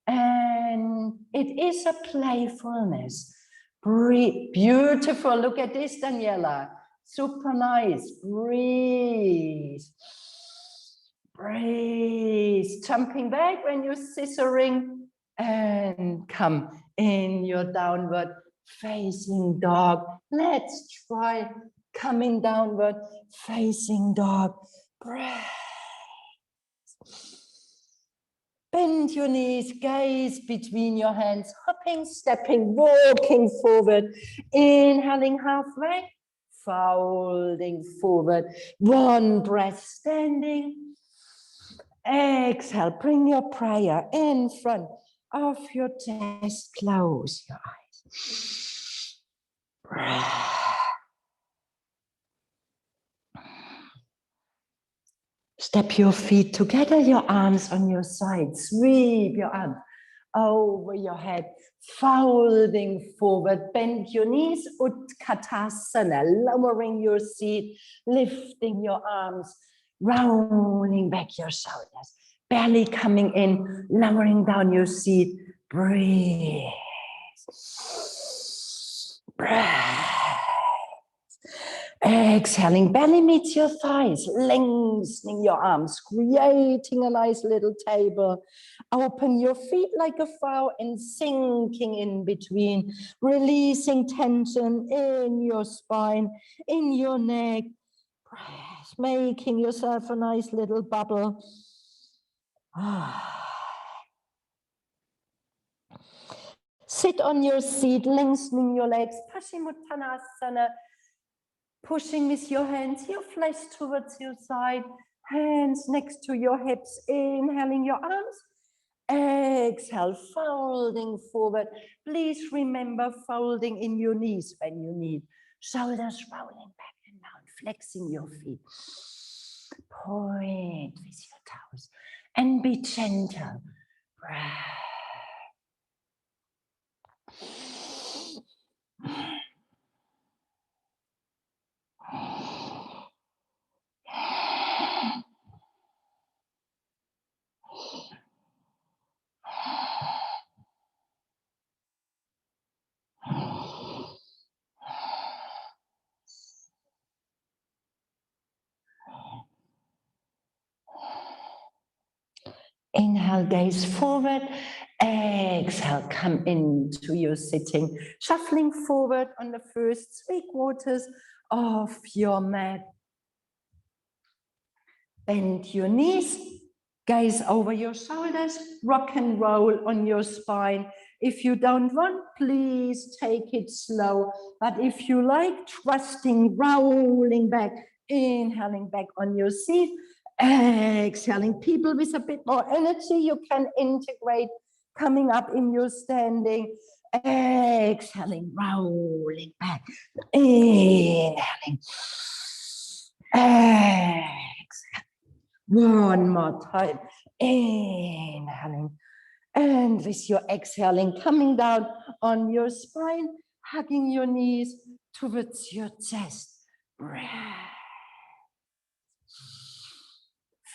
And it is a playfulness. Breathe, beautiful. Look at this, Daniela. Super nice. Breathe. Breathe. Jumping back when you're scissoring. And come in your downward facing dog. Let's try coming downward facing dog. Breath. Bend your knees, gaze between your hands, hopping, stepping, walking forward, inhaling halfway, folding forward, one breath standing. Exhale, bring your prayer in front of your chest, close your eyes. Breath. Step your feet together, your arms on your side. Sweep your arms over your head, folding forward. Bend your knees, Utkatasana, lowering your seat, lifting your arms, rounding back your shoulders. Belly coming in, lowering down your seat. Breathe. Breath. Exhaling, belly meets your thighs, lengthening your arms, creating a nice little table. Open your feet like a flower and sinking in between, releasing tension in your spine, in your neck. Breath, making yourself a nice little bubble. Sit on your seat, lengthening your legs, Paschimottanasana. Pushing with your hands, your flesh towards your side, hands next to your hips, inhaling your arms, exhale, folding forward. Please remember folding in your knees when you need. Shoulders rolling back and down, flexing your feet. Point with your toes and be gentle. Breath. Inhale, gaze forward. Exhale, come into your sitting, shuffling forward on the first 3/4 of your mat. Bend your knees, gaze over your shoulders, rock and roll on your spine If you don't want, please take it slow. But if you like, trusting, rolling back, inhaling back on your seat, exhaling. People with a bit more energy, you can integrate coming up in your standing, exhaling, rolling back, inhaling, exhaling. One more time, inhaling. And with your exhaling, coming down on your spine, hugging your knees towards your chest. Breath.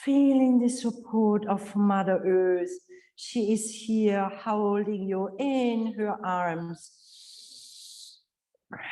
Feeling the support of Mother Earth. She is here holding you in her arms. Breath.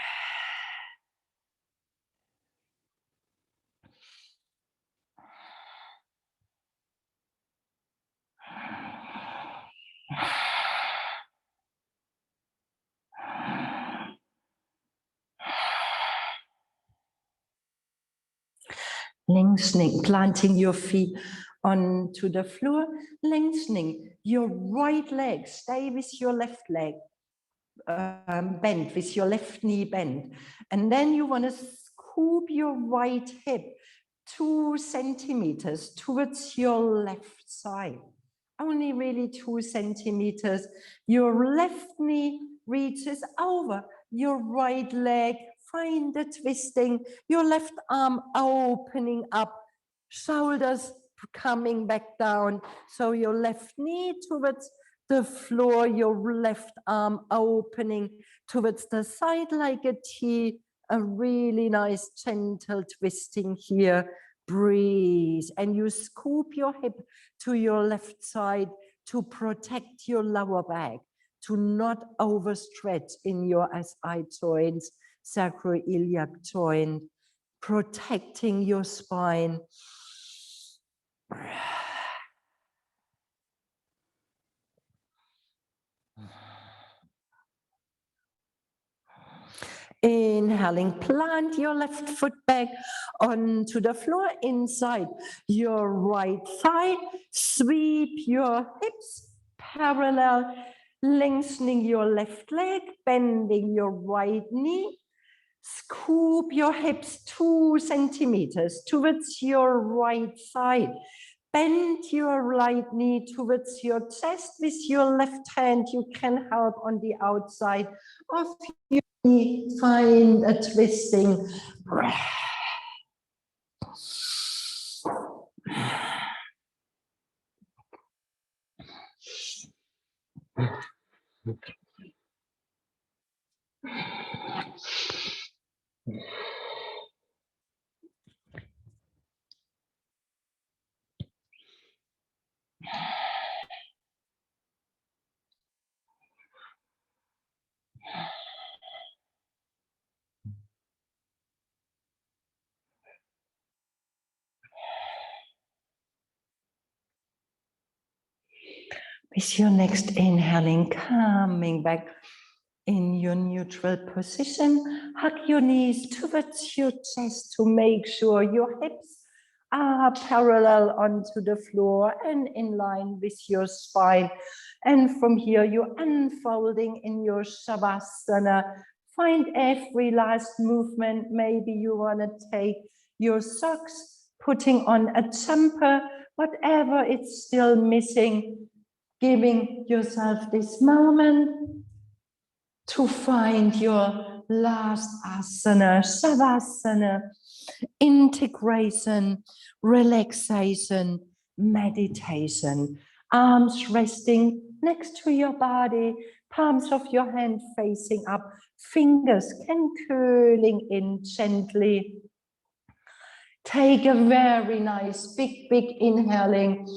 Lengthening, planting your feet onto the floor, lengthening your right leg, stay with your left leg bent, with your left knee bent. And then you want to scoop your right hip 2 centimeters towards your left side. Only really 2 centimeters. Your left knee reaches over your right leg. Find the twisting, your left arm opening up, shoulders coming back down. So your left knee towards the floor, your left arm opening towards the side like a T, a really nice gentle twisting here. Breathe, and you scoop your hip to your left side to protect your lower back, to not overstretch in your SI joints, sacroiliac joint, protecting your spine. Inhaling, plant your left foot back onto the floor inside your right thigh. Sweep your hips parallel, lengthening your left leg, bending your right knee. Scoop your hips 2 centimeters towards your right side. Bend your right knee towards your chest. With your left hand, you can help on the outside of your knee. Find a twisting breath. With your next inhaling, coming back in your neutral position, hug your knees towards your chest to make sure your hips are parallel onto the floor and in line with your spine. And from here, you're unfolding in your Shavasana. Find every last movement. Maybe you want to take your socks, putting on a jumper, whatever it's still missing. Giving yourself this moment to find your last asana, Shavasana, integration, relaxation, meditation. Arms resting next to your body, palms of your hand facing up, fingers can curling in gently. Take a very nice, big inhaling.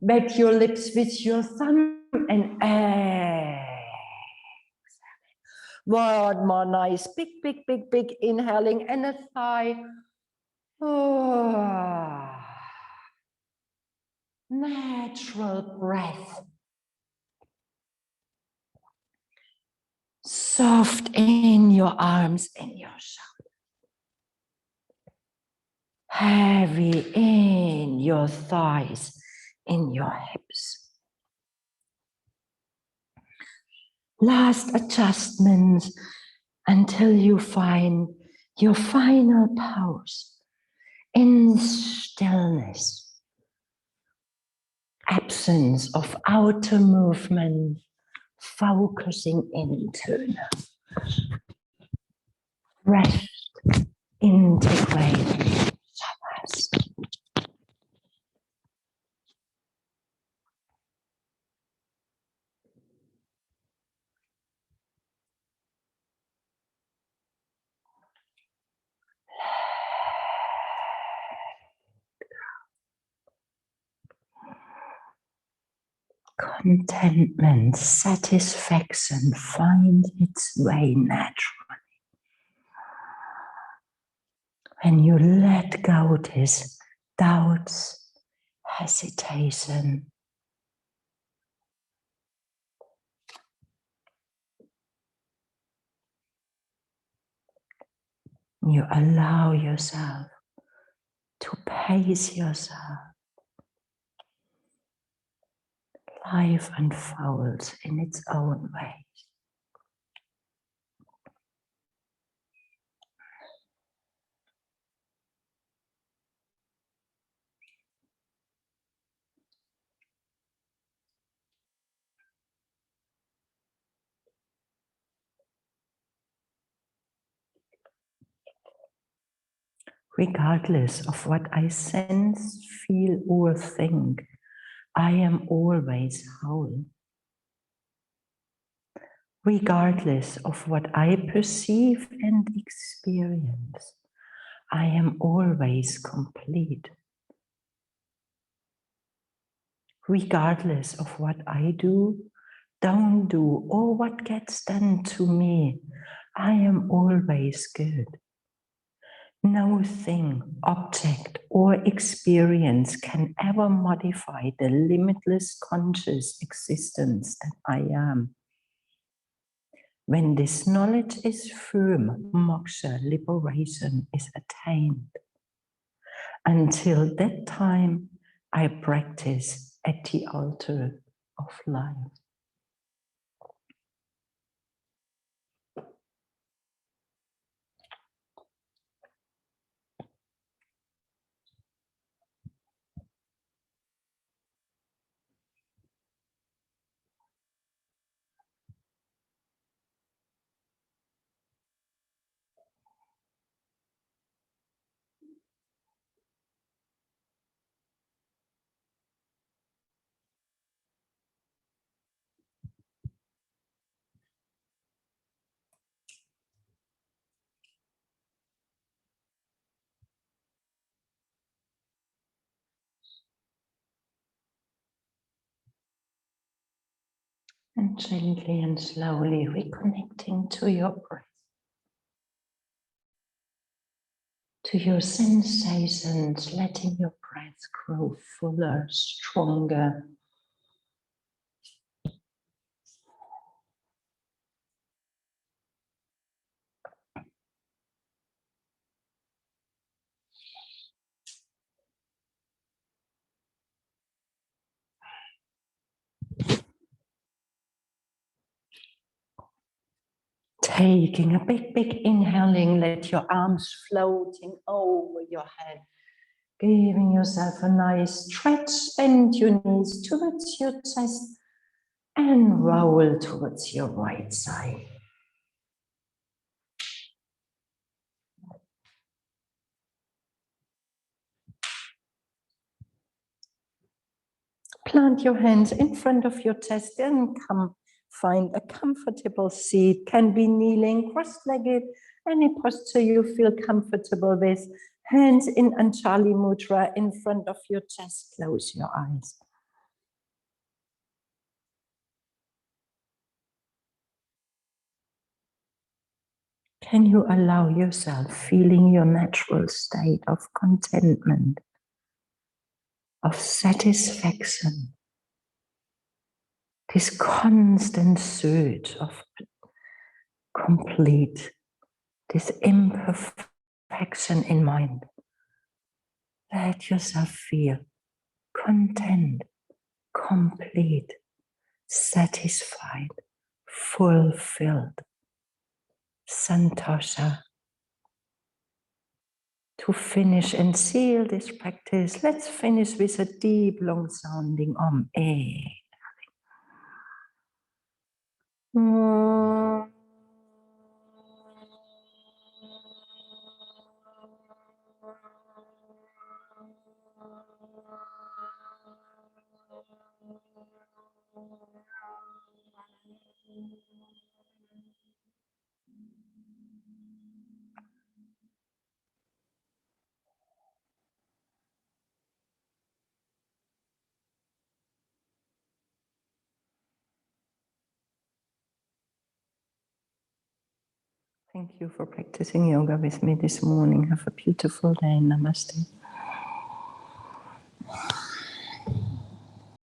Wet your lips with your thumb and exhale. One more nice, big inhaling and a sigh. Oh. Natural breath. Soft in your arms and your shoulders. Heavy in your thighs, in your hips. Last adjustments until you find your final pose in stillness, absence of outer movement, focusing internal. Rest, integrate, sabas. Contentment, satisfaction finds its way naturally. When you let go this doubts, hesitation, you allow yourself to pace yourself. Life unfolds in its own way. Regardless of what I sense, feel, or think, I am always whole. Regardless of what I perceive and experience, I am always complete. Regardless of what I do, don't do, or what gets done to me, I am always good. No thing, object, or experience can ever modify the limitless conscious existence that I am. When this knowledge is firm, moksha, liberation, is attained. Until that time, I practice at the altar of life. And gently and slowly reconnecting to your breath, to your sensations, letting your breath grow fuller, stronger. Taking a big inhaling, let your arms floating over your head. Giving yourself a nice stretch, bend your knees towards your chest and roll towards your right side. Plant your hands in front of your chest and come find a comfortable seat. Can be kneeling, cross-legged, any posture you feel comfortable with. Hands in Anjali Mudra in front of your chest. Close your eyes. Can you allow yourself feeling your natural state of contentment, of satisfaction, this constant search of complete, this imperfection in mind? Let yourself feel content, complete, satisfied, fulfilled. Santosha. To finish and seal this practice, let's finish with a deep, long sounding Om. Thank you for practicing yoga with me this morning. Have a beautiful day. Namaste.